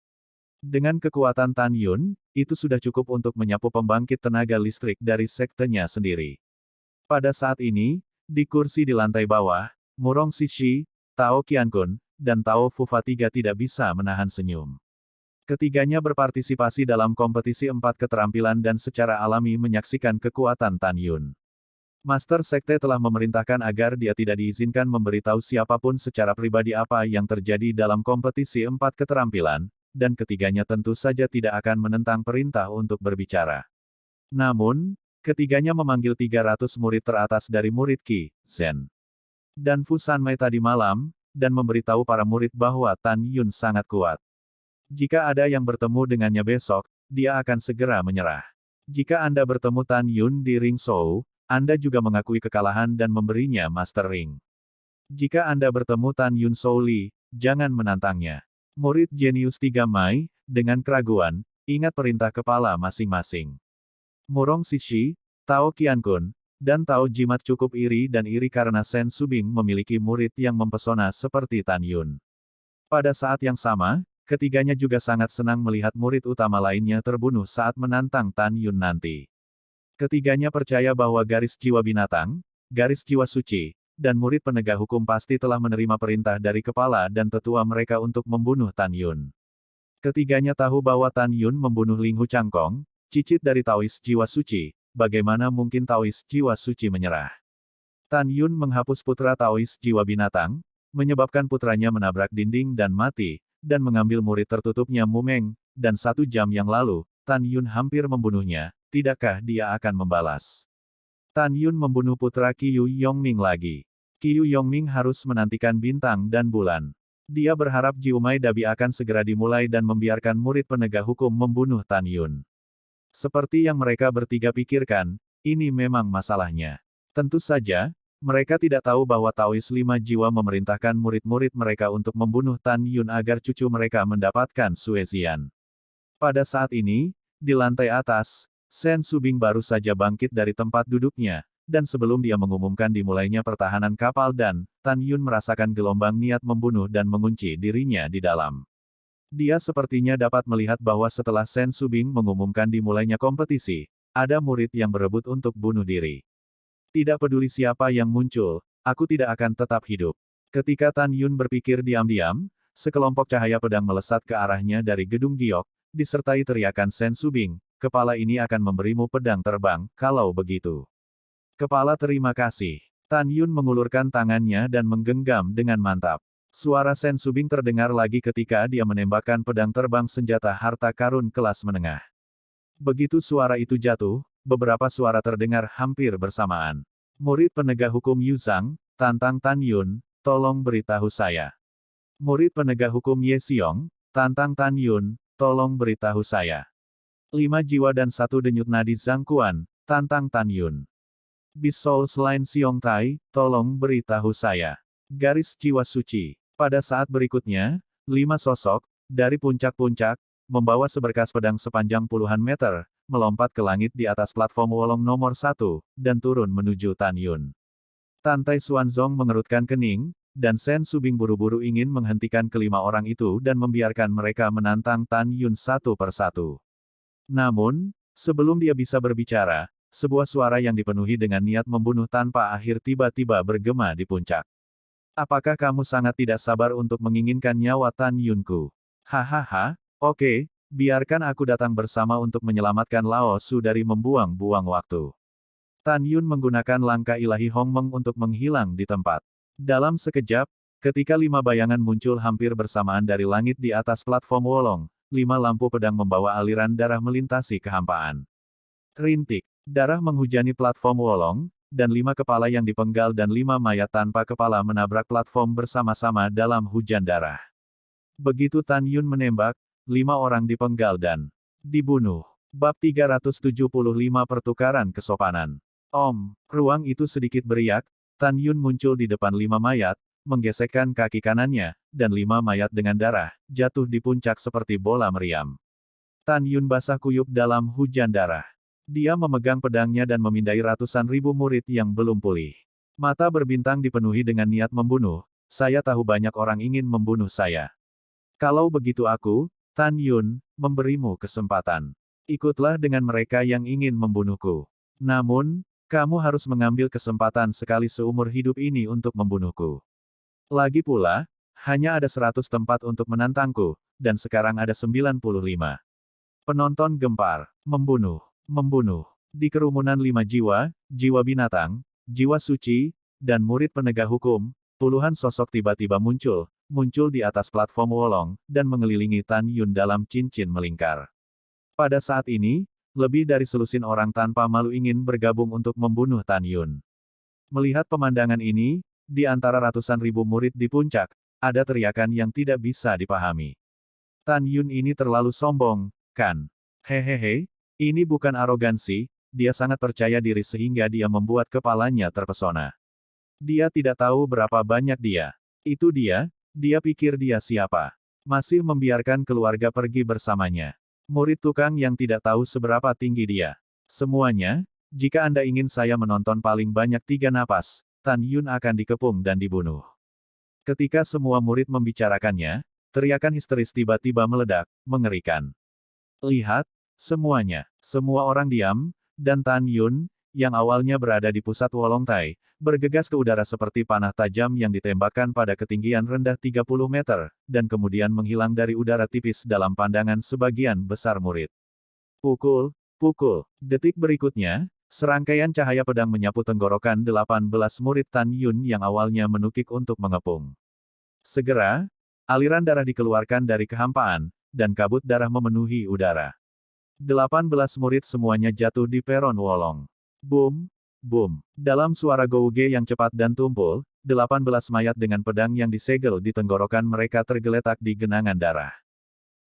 Dengan kekuatan Tan Yun, itu sudah cukup untuk menyapu pembangkit tenaga listrik dari sektenya sendiri. Pada saat ini, di kursi di lantai bawah, Murong Sishi, Tao Qiankun, dan Tao Fufa tiga tidak bisa menahan senyum. Ketiganya berpartisipasi dalam kompetisi 4 keterampilan dan secara alami menyaksikan kekuatan Tan Yun. Master Sekte telah memerintahkan agar dia tidak diizinkan memberitahu siapapun secara pribadi apa yang terjadi dalam kompetisi 4 keterampilan, dan ketiganya tentu saja tidak akan menentang perintah untuk berbicara. Namun, ketiganya memanggil 300 murid teratas dari murid Qi, Zen, dan Fu Sanmei tadi malam, dan memberitahu para murid bahwa Tan Yun sangat kuat. Jika ada yang bertemu dengannya besok, dia akan segera menyerah. Jika Anda bertemu Tan Yun di Ring Shou, Anda juga mengakui kekalahan dan memberinya Master Ring. Jika Anda bertemu Tan Yun Shou Li, jangan menantangnya. Murid jenius 3 Mai, dengan keraguan, ingat perintah kepala masing-masing. Murong Sishi, Tao Qiankun, dan Tao Jimat cukup iri dan iri karena Sen Subing memiliki murid yang mempesona seperti Tan Yun. Pada saat yang sama, ketiganya juga sangat senang melihat murid utama lainnya terbunuh saat menantang Tan Yun nanti. Ketiganya percaya bahwa garis jiwa binatang, garis jiwa suci, dan murid penegak hukum pasti telah menerima perintah dari kepala dan tetua mereka untuk membunuh Tan Yun. Ketiganya tahu bahwa Tan Yun membunuh Ling Hu Changkong, cicit dari Taois jiwa suci, bagaimana mungkin Taois jiwa suci menyerah. Tan Yun menghapus putra Taois jiwa binatang, menyebabkan putranya menabrak dinding dan mati, dan mengambil murid tertutupnya Mumeng, dan 1 jam yang lalu, Tan Yun hampir membunuhnya, tidakkah dia akan membalas? Tan Yun membunuh putra Qiu Yongming lagi. Qiu Yongming harus menantikan bintang dan bulan. Dia berharap Jiumai Dabi akan segera dimulai dan membiarkan murid penegak hukum membunuh Tan Yun. Seperti yang mereka bertiga pikirkan, ini memang masalahnya. Tentu saja, mereka tidak tahu bahwa Taois 5 jiwa memerintahkan murid-murid mereka untuk membunuh Tan Yun agar cucu mereka mendapatkan Suezian. Pada saat ini, di lantai atas, Sen Subing baru saja bangkit dari tempat duduknya, dan sebelum dia mengumumkan dimulainya pertahanan kapal dan, Tan Yun merasakan gelombang niat membunuh dan mengunci dirinya di dalam. Dia sepertinya dapat melihat bahwa setelah Sen Subing mengumumkan dimulainya kompetisi, ada murid yang berebut untuk bunuh diri. Tidak peduli siapa yang muncul, aku tidak akan tetap hidup. Ketika Tan Yun berpikir diam-diam, sekelompok cahaya pedang melesat ke arahnya dari gedung giok, disertai teriakan Sen Subing, kepala ini akan memberimu pedang terbang, kalau begitu. Kepala terima kasih. Tan Yun mengulurkan tangannya dan menggenggam dengan mantap. Suara Sen Subing terdengar lagi ketika dia menembakkan pedang terbang senjata harta karun kelas menengah. Begitu suara itu jatuh, beberapa suara terdengar hampir bersamaan. Murid penegak hukum Yu Zhang, tantang Tan Yun, tolong beritahu saya. Murid penegak hukum Ye Xiong, tantang Tan Yun, tolong beritahu saya. 5 jiwa dan 1 denyut nadi Zhang Quan, tantang Tan Yun. Beast Souls Line Xiong Tai, tolong beritahu saya. Garis jiwa suci. Pada saat berikutnya, 5 sosok, dari puncak-puncak, membawa seberkas pedang sepanjang puluhan meter, melompat ke langit di atas platform Wolong nomor 1, dan turun menuju Tan Yun. Tante Xuanzong mengerutkan kening, dan Sen Subing buru-buru ingin menghentikan kelima orang itu dan membiarkan mereka menantang Tan Yun satu persatu. Namun, sebelum dia bisa berbicara, sebuah suara yang dipenuhi dengan niat membunuh tanpa akhir tiba-tiba bergema di puncak. Apakah kamu sangat tidak sabar untuk menginginkan nyawa Tan Yunku? Hahaha, oke, biarkan aku datang bersama untuk menyelamatkan Lao Su dari membuang-buang waktu. Tan Yun menggunakan langkah ilahi Hong Meng untuk menghilang di tempat. Dalam sekejap, ketika 5 bayangan muncul hampir bersamaan dari langit di atas platform Wolong, 5 lampu pedang membawa aliran darah melintasi kehampaan. Rintik, darah menghujani platform Wolong, dan 5 kepala yang dipenggal dan 5 mayat tanpa kepala menabrak platform bersama-sama dalam hujan darah. Begitu Tan Yun menembak, 5 orang dipenggal dan dibunuh. Bab 375 Pertukaran Kesopanan. Ruang itu sedikit beriak, Tan Yun muncul di depan 5 mayat, menggesekkan kaki kanannya, dan 5 mayat dengan darah, jatuh di puncak seperti bola meriam. Tan Yun basah kuyup dalam hujan darah. Dia memegang pedangnya dan memindai ratusan ribu murid yang belum pulih. Mata berbintang dipenuhi dengan niat membunuh, saya tahu banyak orang ingin membunuh saya. Kalau begitu aku, Tan Yun, memberimu kesempatan. Ikutlah dengan mereka yang ingin membunuhku. Namun, kamu harus mengambil kesempatan sekali seumur hidup ini untuk membunuhku. Lagi pula, hanya ada 100 tempat untuk menantangku, dan sekarang ada 95. Penonton gempar. Membunuh. Membunuh. Di kerumunan 5 jiwa, jiwa binatang, jiwa suci, dan murid penegak hukum, puluhan sosok tiba-tiba muncul di atas platform Wolong, dan mengelilingi Tan Yun dalam cincin melingkar. Pada saat ini, lebih dari selusin orang tanpa malu ingin bergabung untuk membunuh Tan Yun. Melihat pemandangan ini, di antara ratusan ribu murid di puncak, ada teriakan yang tidak bisa dipahami. Tan Yun ini terlalu sombong, kan? Hehehe, ini bukan arogansi, dia sangat percaya diri sehingga dia membuat kepalanya terpesona. Dia tidak tahu berapa banyak dia. Itu dia pikir dia siapa. Masih membiarkan keluarga pergi bersamanya. Murid tukang yang tidak tahu seberapa tinggi dia. Semuanya, jika Anda ingin saya menonton paling banyak 3 napas, Tan Yun akan dikepung dan dibunuh. Ketika semua murid membicarakannya, teriakan histeris tiba-tiba meledak, mengerikan. Lihat, semuanya, semua orang diam, dan Tan Yun, yang awalnya berada di pusat Wolong Tai, bergegas ke udara seperti panah tajam yang ditembakkan pada ketinggian rendah 30 meter, dan kemudian menghilang dari udara tipis dalam pandangan sebagian besar murid. Pukul, pukul. Detik berikutnya, serangkaian cahaya pedang menyapu tenggorokan 18 murid Tan Yun yang awalnya menukik untuk mengepung. Segera, aliran darah dikeluarkan dari kehampaan, dan kabut darah memenuhi udara. 18 murid semuanya jatuh di peron Wolong. Boom, boom. Dalam suara gouge yang cepat dan tumpul, 18 mayat dengan pedang yang disegel di tenggorokan mereka tergeletak di genangan darah.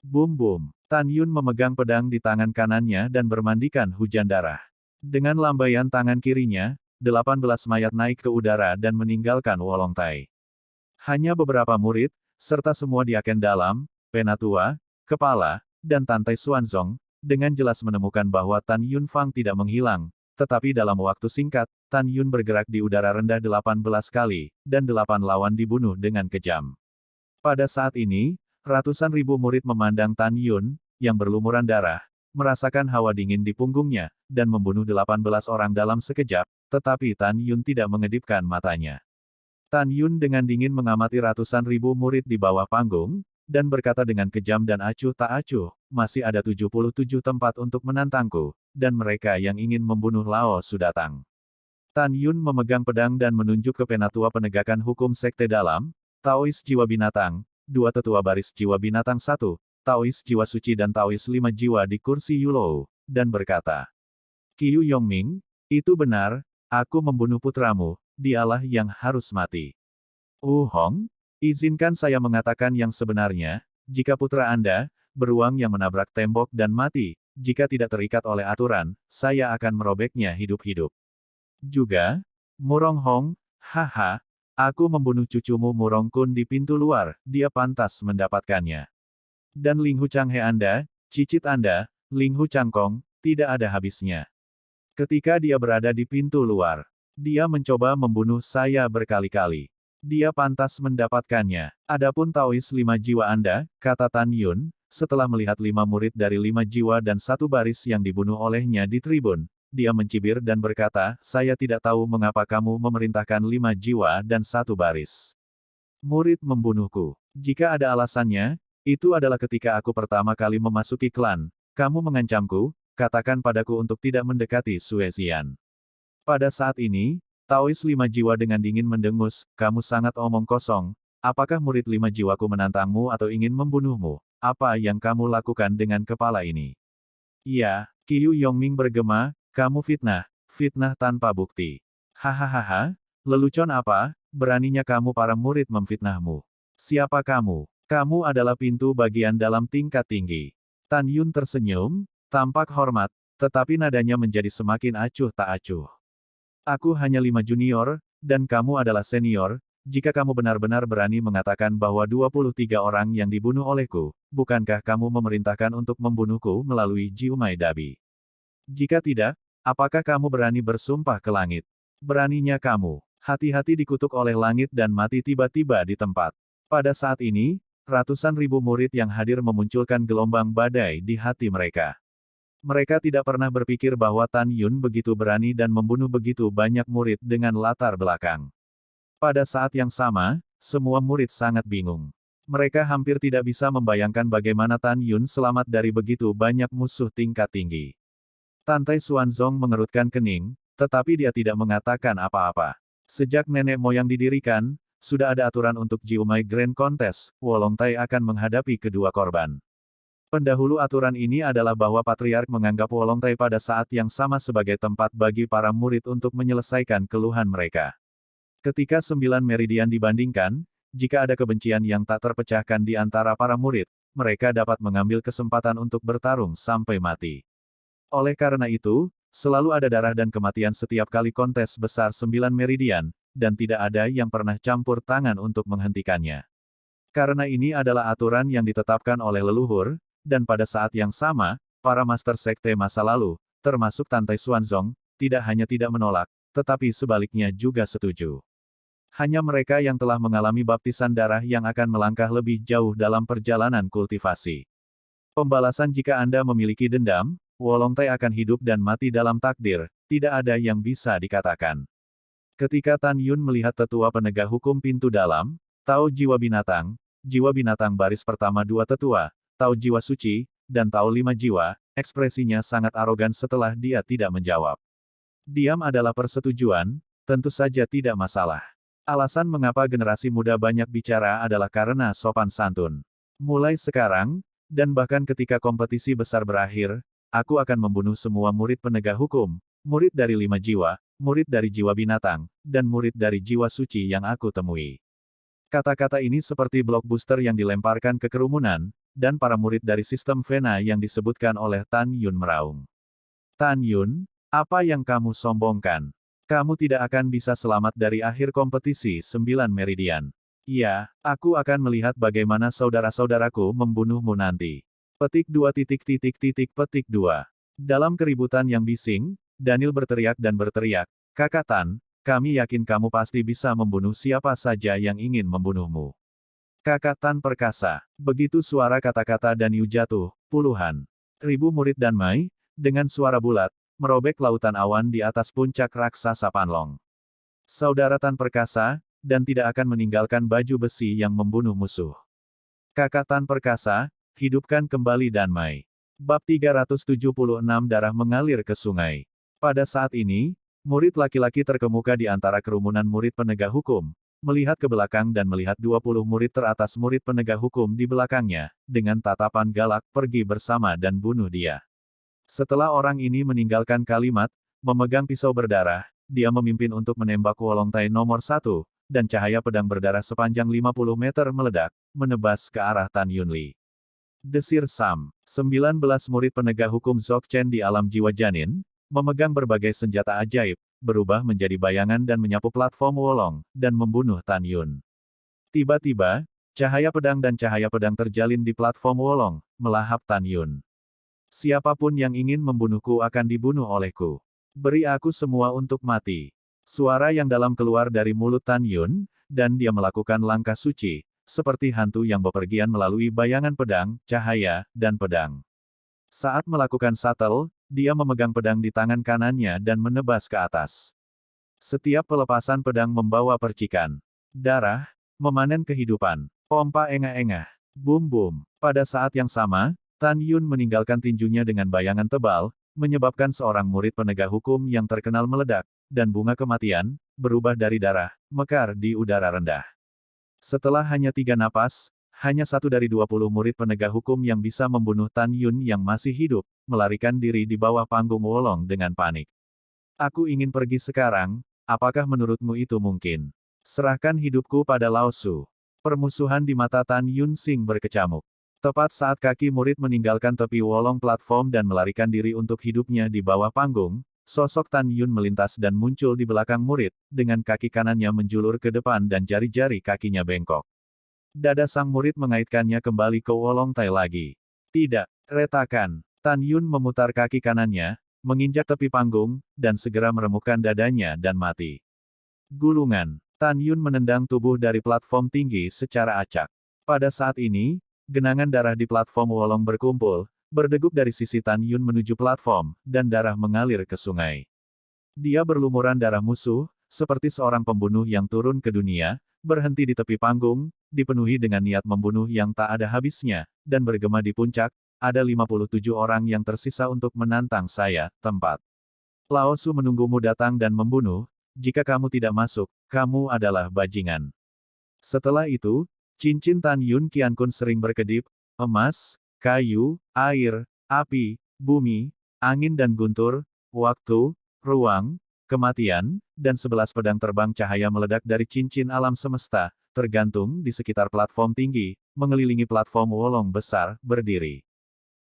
Boom boom. Tan Yun memegang pedang di tangan kanannya dan bermandikan hujan darah. Dengan lambaian tangan kirinya, 18 mayat naik ke udara dan meninggalkan Wolong Tai. Hanya beberapa murid, serta semua Diaken Dalam, Penatua, Kepala, dan Tantai Xuanzong, dengan jelas menemukan bahwa Tan Yun Fang tidak menghilang, tetapi dalam waktu singkat, Tan Yun bergerak di udara rendah 18 kali, dan 8 lawan dibunuh dengan kejam. Pada saat ini, ratusan ribu murid memandang Tan Yun, yang berlumuran darah, merasakan hawa dingin di punggungnya, dan membunuh 18 orang dalam sekejap, tetapi Tan Yun tidak mengedipkan matanya. Tan Yun dengan dingin mengamati ratusan ribu murid di bawah panggung, dan berkata dengan kejam dan acuh tak acuh, masih ada 77 tempat untuk menantangku, dan mereka yang ingin membunuh Lao Su datang. Tan Yun memegang pedang dan menunjuk ke Penatua Penegakan Hukum Sekte Dalam, Taois Jiwa Binatang, 2 Tetua Baris Jiwa Binatang 1, Taois Jiwa Suci dan Taois 5 Jiwa di kursi Yulou, dan berkata, Qiu Yongming, itu benar, aku membunuh putramu, dialah yang harus mati. Hong, izinkan saya mengatakan yang sebenarnya, jika putra Anda, beruang yang menabrak tembok dan mati, jika tidak terikat oleh aturan, saya akan merobeknya hidup-hidup. Juga, Murong Hong, haha, aku membunuh cucumu Murong Kun di pintu luar, dia pantas mendapatkannya. Dan Ling Hu Changhe Anda, cicit Anda, Ling Hu Changkong, tidak ada habisnya. Ketika dia berada di pintu luar, dia mencoba membunuh saya berkali-kali. Dia pantas mendapatkannya. Adapun Taois 5 jiwa Anda, kata Tan Yun, setelah melihat 5 murid dari 5 jiwa dan 1 baris yang dibunuh olehnya di tribun, dia mencibir dan berkata, saya tidak tahu mengapa kamu memerintahkan 5 jiwa dan 1 baris. Murid membunuhku. Jika ada alasannya, itu adalah ketika aku pertama kali memasuki klan. Kamu mengancamku, katakan padaku untuk tidak mendekati Suezian. Pada saat ini, Taois 5 jiwa dengan dingin mendengus, kamu sangat omong kosong. Apakah murid 5 jiwaku menantangmu atau ingin membunuhmu? Apa yang kamu lakukan dengan kepala ini? Iya, Qiu Yongming bergema, kamu fitnah, fitnah tanpa bukti. Hahaha, lelucon apa, beraninya kamu para murid memfitnahmu. Siapa kamu? Kamu adalah pintu bagian dalam tingkat tinggi. Tan Yun tersenyum, tampak hormat, tetapi nadanya menjadi semakin acuh tak acuh. Aku hanya 5 junior, dan kamu adalah senior, jika kamu benar-benar berani mengatakan bahwa 23 orang yang dibunuh olehku, bukankah kamu memerintahkan untuk membunuhku melalui Jiumai Dabi? Jika tidak, apakah kamu berani bersumpah ke langit? Beraninya kamu. Hati-hati dikutuk oleh langit dan mati tiba-tiba di tempat. Pada saat ini, ratusan ribu murid yang hadir memunculkan gelombang badai di hati mereka. Mereka tidak pernah berpikir bahwa Tan Yun begitu berani dan membunuh begitu banyak murid dengan latar belakang. Pada saat yang sama, semua murid sangat bingung. Mereka hampir tidak bisa membayangkan bagaimana Tan Yun selamat dari begitu banyak musuh tingkat tinggi. Tantai Xuanzong mengerutkan kening, tetapi dia tidak mengatakan apa-apa. Sejak nenek moyang didirikan, sudah ada aturan untuk Jiumai Grand Contest, Wolongtai akan menghadapi kedua korban. Pendahulu aturan ini adalah bahwa Patriark menganggap Wolongtai pada saat yang sama sebagai tempat bagi para murid untuk menyelesaikan keluhan mereka. Ketika 9 meridian dibandingkan, jika ada kebencian yang tak terpecahkan di antara para murid, mereka dapat mengambil kesempatan untuk bertarung sampai mati. Oleh karena itu, selalu ada darah dan kematian setiap kali kontes besar 9 meridian, dan tidak ada yang pernah campur tangan untuk menghentikannya. Karena ini adalah aturan yang ditetapkan oleh leluhur, dan pada saat yang sama, para master sekte masa lalu, termasuk Tantai Xuanzong, tidak hanya tidak menolak, tetapi sebaliknya juga setuju. Hanya mereka yang telah mengalami baptisan darah yang akan melangkah lebih jauh dalam perjalanan kultivasi. Pembalasan jika Anda memiliki dendam, Wolongtai akan hidup dan mati dalam takdir, tidak ada yang bisa dikatakan. Ketika Tan Yun melihat tetua penegak hukum pintu dalam, Tao Jiwa Binatang baris pertama 2 tetua, Tao Jiwa Suci, dan Tao 5 Jiwa, ekspresinya sangat arogan setelah dia tidak menjawab. Diam adalah persetujuan, tentu saja tidak masalah. Alasan mengapa generasi muda banyak bicara adalah karena sopan santun. Mulai sekarang, dan bahkan ketika kompetisi besar berakhir, aku akan membunuh semua murid penegak hukum, murid dari 5 jiwa, murid dari jiwa binatang, dan murid dari jiwa suci yang aku temui. Kata-kata ini seperti blok booster yang dilemparkan ke kerumunan, dan para murid dari sistem Vena yang disebutkan oleh Tan Yun meraung. Tan Yun, apa yang kamu sombongkan? Kamu tidak akan bisa selamat dari akhir kompetisi 9 meridian. Iya, aku akan melihat bagaimana saudara-saudaraku membunuhmu nanti. Petik 2 petik 2. Dalam keributan yang bising, Daniel berteriak dan berteriak, Kakak Tan, kami yakin kamu pasti bisa membunuh siapa saja yang ingin membunuhmu. Kakak Tan perkasa. Begitu suara kata-kata Daniel jatuh, puluhan ribu murid Danmai, dengan suara bulat, merobek lautan awan di atas puncak raksasa Panlong. Saudara Tan perkasa, dan tidak akan meninggalkan baju besi yang membunuh musuh. Kakak Tan perkasa, hidupkan kembali Danmai. Bab 376 Darah mengalir ke sungai. Pada saat ini, murid laki-laki terkemuka di antara kerumunan murid penegak hukum, melihat ke belakang dan melihat 20 murid teratas murid penegak hukum di belakangnya, dengan tatapan galak, pergi bersama dan bunuh dia. Setelah orang ini meninggalkan kalimat, memegang pisau berdarah, dia memimpin untuk menembak Wolongtai nomor 1, dan cahaya pedang berdarah sepanjang 50 meter meledak, menebas ke arah Tan Yunli. Desir Sam, 19 murid penegak hukum Dzogchen di alam jiwa janin, memegang berbagai senjata ajaib, berubah menjadi bayangan dan menyapu platform Wolong, dan membunuh Tan Yun. Tiba-tiba, cahaya pedang terjalin di platform Wolong, melahap Tan Yun. Siapapun yang ingin membunuhku akan dibunuh olehku. Beri aku semua untuk mati. Suara yang dalam keluar dari mulut Tan Yun, dan dia melakukan langkah suci, seperti hantu yang bepergian melalui bayangan pedang, cahaya, dan pedang. Saat melakukan shuttle, dia memegang pedang di tangan kanannya dan menebas ke atas. Setiap pelepasan pedang membawa percikan darah, memanen kehidupan. Pompa engah-engah. Bum-bum. Pada saat yang sama, Tan Yun meninggalkan tinjunya dengan bayangan tebal, menyebabkan seorang murid penegak hukum yang terkenal meledak, dan bunga kematian, berubah dari darah, mekar di udara rendah. Setelah hanya 3 napas, hanya 1 dari 20 murid penegak hukum yang bisa membunuh Tan Yun yang masih hidup, melarikan diri di bawah panggung Wolong dengan panik. Aku ingin pergi sekarang, apakah menurutmu itu mungkin? Serahkan hidupku pada Lao Su. Permusuhan di mata Tan Yun Sing berkecamuk. Tepat saat kaki murid meninggalkan tepi Wolong platform dan melarikan diri untuk hidupnya di bawah panggung, sosok Tan Yun melintas dan muncul di belakang murid, dengan kaki kanannya menjulur ke depan dan jari-jari kakinya bengkok. Dada sang murid mengaitkannya kembali ke Wolong Tai lagi. Tidak, retakan. Tan Yun memutar kaki kanannya, menginjak tepi panggung, dan segera meremukkan dadanya dan mati. Gulungan. Tan Yun menendang tubuh dari platform tinggi secara acak. Pada saat ini, genangan darah di platform Wolong berkumpul, berdeguk dari sisi Tan Yun menuju platform, dan darah mengalir ke sungai. Dia berlumuran darah musuh, seperti seorang pembunuh yang turun ke dunia, berhenti di tepi panggung, dipenuhi dengan niat membunuh yang tak ada habisnya, dan bergema di puncak, ada 57 orang yang tersisa untuk menantang saya, tempat. Lao Su menunggumu datang dan membunuh, jika kamu tidak masuk, kamu adalah bajingan. Setelah itu, cincin Tan Yun Qiankun sering berkedip, emas, kayu, air, api, bumi, angin dan guntur, waktu, ruang, kematian, dan 11 pedang terbang cahaya meledak dari cincin alam semesta, tergantung di sekitar platform tinggi, mengelilingi platform Wolong besar, berdiri.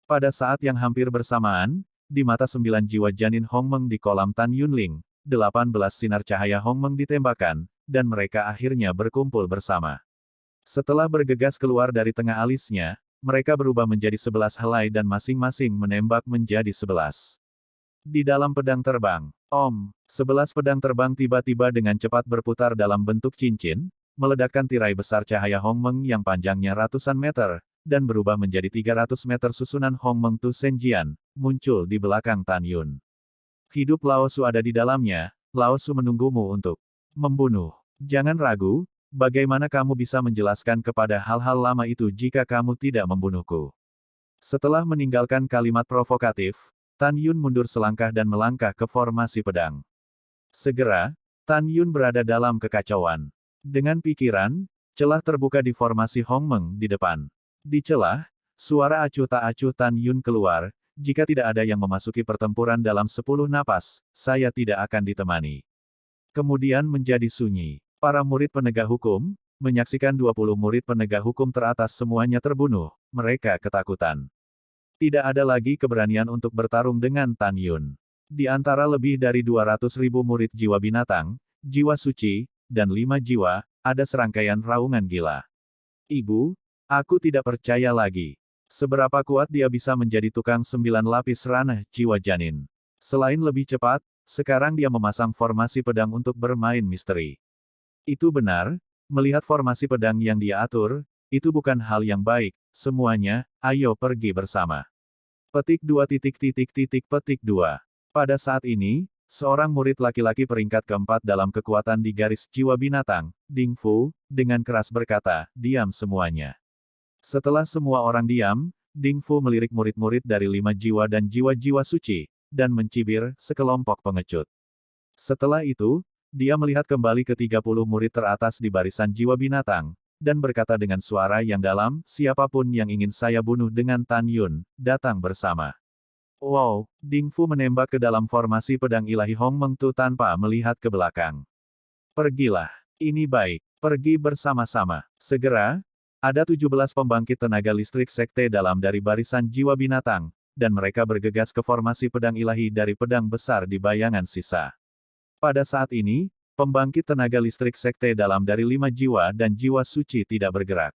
Pada saat yang hampir bersamaan, di mata 9 jiwa janin Hongmeng di kolam Tan Yunling, 18 sinar cahaya Hongmeng ditembakkan, dan mereka akhirnya berkumpul bersama. Setelah bergegas keluar dari tengah alisnya, mereka berubah menjadi 11 helai dan masing-masing menembak menjadi 11. Di dalam pedang terbang, 11 pedang terbang tiba-tiba dengan cepat berputar dalam bentuk cincin, meledakkan tirai besar cahaya Hongmeng yang panjangnya ratusan meter, dan berubah menjadi 300 meter susunan Hongmeng Tu Senjian, muncul di belakang Tan Yun. Hidup Lao Su ada di dalamnya, Lao Su menunggumu untuk membunuh. Jangan ragu, bagaimana kamu bisa menjelaskan kepada hal-hal lama itu jika kamu tidak membunuhku? Setelah meninggalkan kalimat provokatif, Tan Yun mundur selangkah dan melangkah ke formasi pedang. Segera, Tan Yun berada dalam kekacauan. Dengan pikiran, celah terbuka di formasi Hongmeng di depan. Di celah, suara acuh tak acuh Tan Yun keluar, jika tidak ada yang memasuki pertempuran dalam 10 napas, saya tidak akan ditemani. Kemudian menjadi sunyi. Para murid penegak hukum, menyaksikan 20 murid penegak hukum teratas semuanya terbunuh, mereka ketakutan. Tidak ada lagi keberanian untuk bertarung dengan Tan Yun. Di antara lebih dari 200.000 murid jiwa binatang, jiwa suci, dan 5 jiwa, ada serangkaian raungan gila. Ibu, aku tidak percaya lagi. Seberapa kuat dia bisa menjadi tukang 9 lapis ranah jiwa janin. Selain lebih cepat, sekarang dia memasang formasi pedang untuk bermain misteri. Itu benar, melihat formasi pedang yang dia atur, itu bukan hal yang baik, semuanya, ayo pergi bersama. Petik 2. Pada saat ini, seorang murid laki-laki peringkat keempat dalam kekuatan di garis jiwa binatang, Ding Fu, dengan keras berkata, diam semuanya. Setelah semua orang diam, Ding Fu melirik murid-murid dari 5 jiwa dan jiwa-jiwa suci, dan mencibir sekelompok pengecut. Setelah itu, dia melihat kembali ke 30 murid teratas di barisan jiwa binatang, dan berkata dengan suara yang dalam, siapapun yang ingin saya bunuh dengan Tan Yun, datang bersama. Wow, Ding Fu menembak ke dalam formasi pedang ilahi Hongmeng Tu tanpa melihat ke belakang. Pergilah. Ini baik. Pergi bersama-sama. Segera, ada 17 pembangkit tenaga listrik sekte dalam dari barisan jiwa binatang, dan mereka bergegas ke formasi pedang ilahi dari pedang besar di bayangan sisa. Pada saat ini, pembangkit tenaga listrik sekte dalam dari 5 jiwa dan jiwa suci tidak bergerak.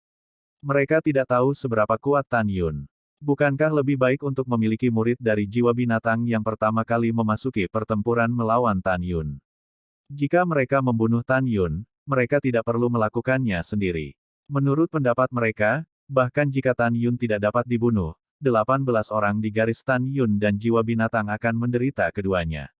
Mereka tidak tahu seberapa kuat Tan Yun. Bukankah lebih baik untuk memiliki murid dari jiwa binatang yang pertama kali memasuki pertempuran melawan Tan Yun? Jika mereka membunuh Tan Yun, mereka tidak perlu melakukannya sendiri. Menurut pendapat mereka, bahkan jika Tan Yun tidak dapat dibunuh, 18 orang di garis Tan Yun dan jiwa binatang akan menderita keduanya.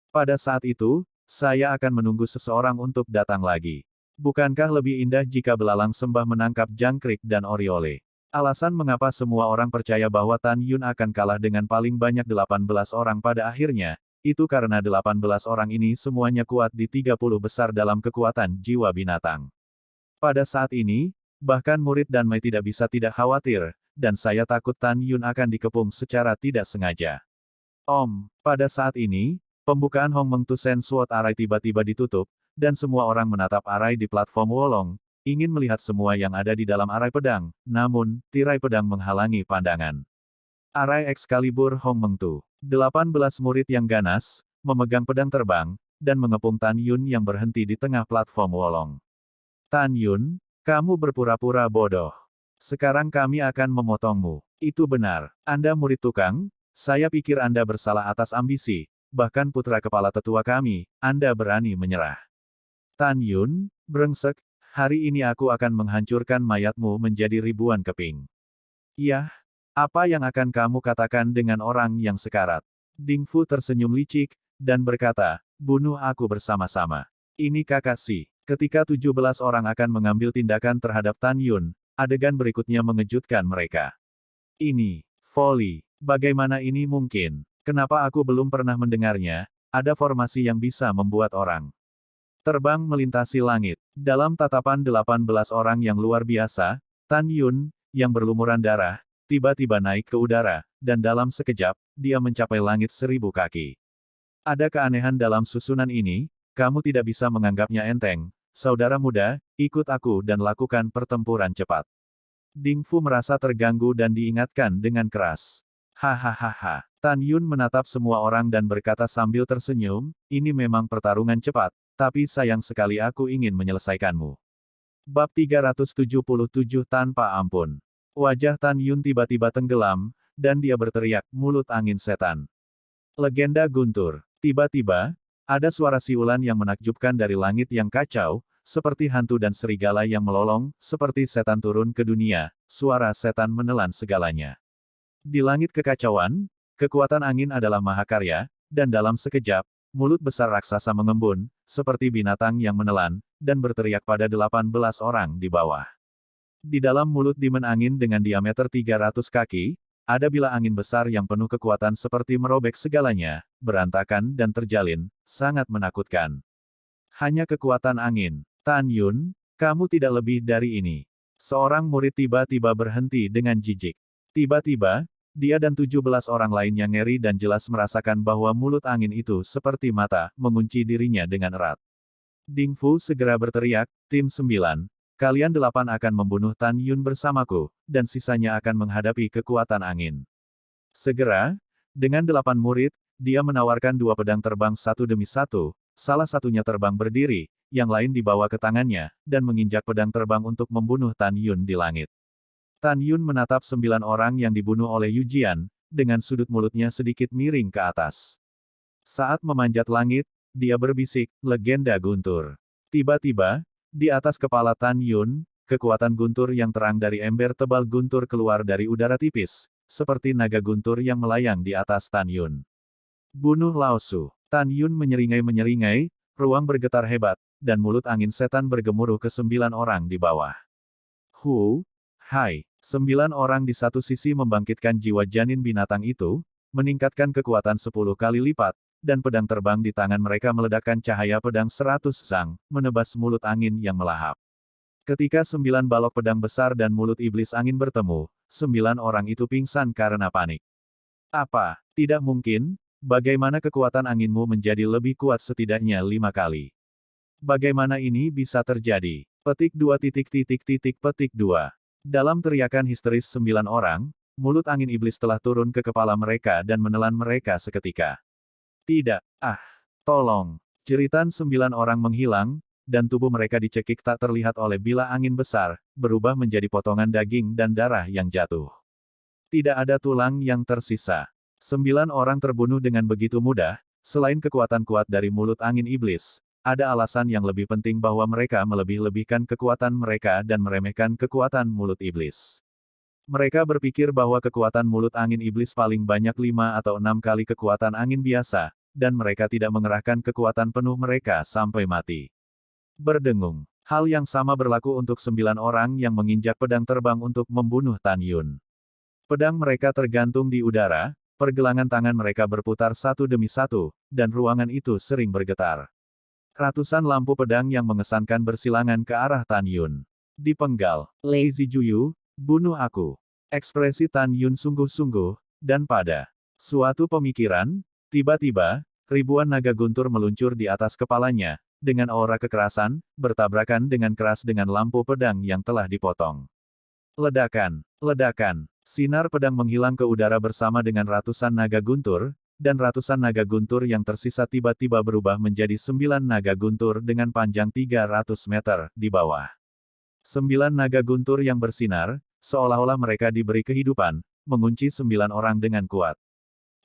Pada saat itu, saya akan menunggu seseorang untuk datang lagi. Bukankah lebih indah jika belalang sembah menangkap jangkrik dan oriole? Alasan mengapa semua orang percaya bahwa Tan Yun akan kalah dengan paling banyak 18 orang pada akhirnya, itu karena 18 orang ini semuanya kuat di 30 besar dalam kekuatan jiwa binatang. Pada saat ini, bahkan murid dan Mei tidak bisa tidak khawatir, dan saya takut Tan Yun akan dikepung secara tidak sengaja. Pada saat ini, pembukaan Hong Meng Tusen Sword Array tiba-tiba ditutup, dan semua orang menatap arai di platform Wolong, ingin melihat semua yang ada di dalam arai pedang, namun, tirai pedang menghalangi pandangan. Arai Excalibur Hong Meng Tu. 18 murid yang ganas, memegang pedang terbang, dan mengepung Tan Yun yang berhenti di tengah platform Wolong. Tan Yun, kamu berpura-pura bodoh. Sekarang kami akan memotongmu. Itu benar. Anda murid tukang, saya pikir Anda bersalah atas ambisi, bahkan putra kepala tetua kami, Anda berani menyerah. Tan Yun, brengsek, hari ini aku akan menghancurkan mayatmu menjadi ribuan keping. Yah, apa yang akan kamu katakan dengan orang yang sekarat? Ding Fu tersenyum licik, dan berkata, bunuh aku bersama-sama. Ini kakak Si. Ketika 17 orang akan mengambil tindakan terhadap Tan Yun, adegan berikutnya mengejutkan mereka. Ini, voli, bagaimana ini mungkin? Kenapa aku belum pernah mendengarnya? Ada formasi yang bisa membuat orang terbang melintasi langit. Dalam tatapan 18 orang yang luar biasa, Tan Yun, yang berlumuran darah, tiba-tiba naik ke udara, dan dalam sekejap, dia mencapai langit 1000 kaki. Ada keanehan dalam susunan ini, kamu tidak bisa menganggapnya enteng. Saudara muda, ikut aku dan lakukan pertempuran cepat. Ding Fu merasa terganggu dan diingatkan dengan keras. Hahaha. Tan Yun menatap semua orang dan berkata sambil tersenyum, ini memang pertarungan cepat, tapi sayang sekali aku ingin menyelesaikanmu. Bab 377 Tanpa Ampun. Wajah Tan Yun tiba-tiba tenggelam, dan dia berteriak, mulut angin setan. Legenda Guntur. Tiba-tiba, ada suara siulan yang menakjubkan dari langit yang kacau, seperti hantu dan serigala yang melolong, seperti setan turun ke dunia, suara setan menelan segalanya. Di langit kekacauan, kekuatan angin adalah mahakarya, dan dalam sekejap, mulut besar raksasa mengembun, seperti binatang yang menelan, dan berteriak pada 18 orang di bawah. Di dalam mulut Demon Angin dengan diameter 300 kaki, ada bila angin besar yang penuh kekuatan seperti merobek segalanya, berantakan dan terjalin, sangat menakutkan. Hanya kekuatan angin. Tan Yun, kamu tidak lebih dari ini. Seorang murid tiba-tiba berhenti dengan jijik. Tiba-tiba, dia dan 17 orang lainnya ngeri dan jelas merasakan bahwa mulut angin itu seperti mata, mengunci dirinya dengan erat. Ding Fu segera berteriak, tim 9, kalian 8 akan membunuh Tan Yun bersamaku, dan sisanya akan menghadapi kekuatan angin. Segera, dengan 8 murid, dia menawarkan 2 pedang terbang satu demi satu, salah satunya terbang berdiri, yang lain dibawa ke tangannya, dan menginjak pedang terbang untuk membunuh Tan Yun di langit. Tan Yun menatap 9 orang yang dibunuh oleh Yu Jian, dengan sudut mulutnya sedikit miring ke atas. Saat memanjat langit, dia berbisik, legenda guntur. Tiba-tiba, di atas kepala Tan Yun, kekuatan guntur yang terang dari ember tebal guntur keluar dari udara tipis, seperti naga guntur yang melayang di atas Tan Yun. Bunuh Lao Su. Tan Yun menyeringai-menyeringai, ruang bergetar hebat, dan mulut angin setan bergemuruh ke 9 orang di bawah. Hai. 9 orang di satu sisi membangkitkan jiwa janin binatang itu, meningkatkan kekuatan 10 kali lipat, dan pedang terbang di tangan mereka meledakkan cahaya pedang 100 zang, menebas mulut angin yang melahap. Ketika 9 balok pedang besar dan mulut iblis angin bertemu, 9 orang itu pingsan karena panik. Apa? Tidak mungkin, bagaimana kekuatan anginmu menjadi lebih kuat setidaknya 5 kali? Bagaimana ini bisa terjadi? Petik 2. Dalam teriakan histeris 9 orang, mulut angin iblis telah turun ke kepala mereka dan menelan mereka seketika. Tidak, tolong. Jeritan 9 orang menghilang, dan tubuh mereka dicekik tak terlihat oleh bila angin besar, berubah menjadi potongan daging dan darah yang jatuh. Tidak ada tulang yang tersisa. 9 orang terbunuh dengan begitu mudah, selain kekuatan kuat dari mulut angin iblis. Ada alasan yang lebih penting bahwa mereka melebih-lebihkan kekuatan mereka dan meremehkan kekuatan mulut iblis. Mereka berpikir bahwa kekuatan mulut angin iblis paling banyak 5 atau 6 kali kekuatan angin biasa, dan mereka tidak mengerahkan kekuatan penuh mereka sampai mati. Berdengung. Hal yang sama berlaku untuk 9 orang yang menginjak pedang terbang untuk membunuh Tan Yun. Pedang mereka tergantung di udara, pergelangan tangan mereka berputar satu demi satu, dan ruangan itu sering bergetar. Ratusan lampu pedang yang mengesankan bersilangan ke arah Tan Yun. Dipenggal. Lazy Juyu, bunuh aku. Ekspresi Tan Yun sungguh-sungguh, dan pada suatu pemikiran, tiba-tiba, ribuan naga guntur meluncur di atas kepalanya, dengan aura kekerasan, bertabrakan dengan keras dengan lampu pedang yang telah dipotong. Ledakan, ledakan, sinar pedang menghilang ke udara bersama dengan ratusan naga guntur, dan ratusan naga guntur yang tersisa tiba-tiba berubah menjadi 9 naga guntur dengan panjang 300 meter di bawah. 9 naga guntur yang bersinar, seolah-olah mereka diberi kehidupan, mengunci 9 orang dengan kuat.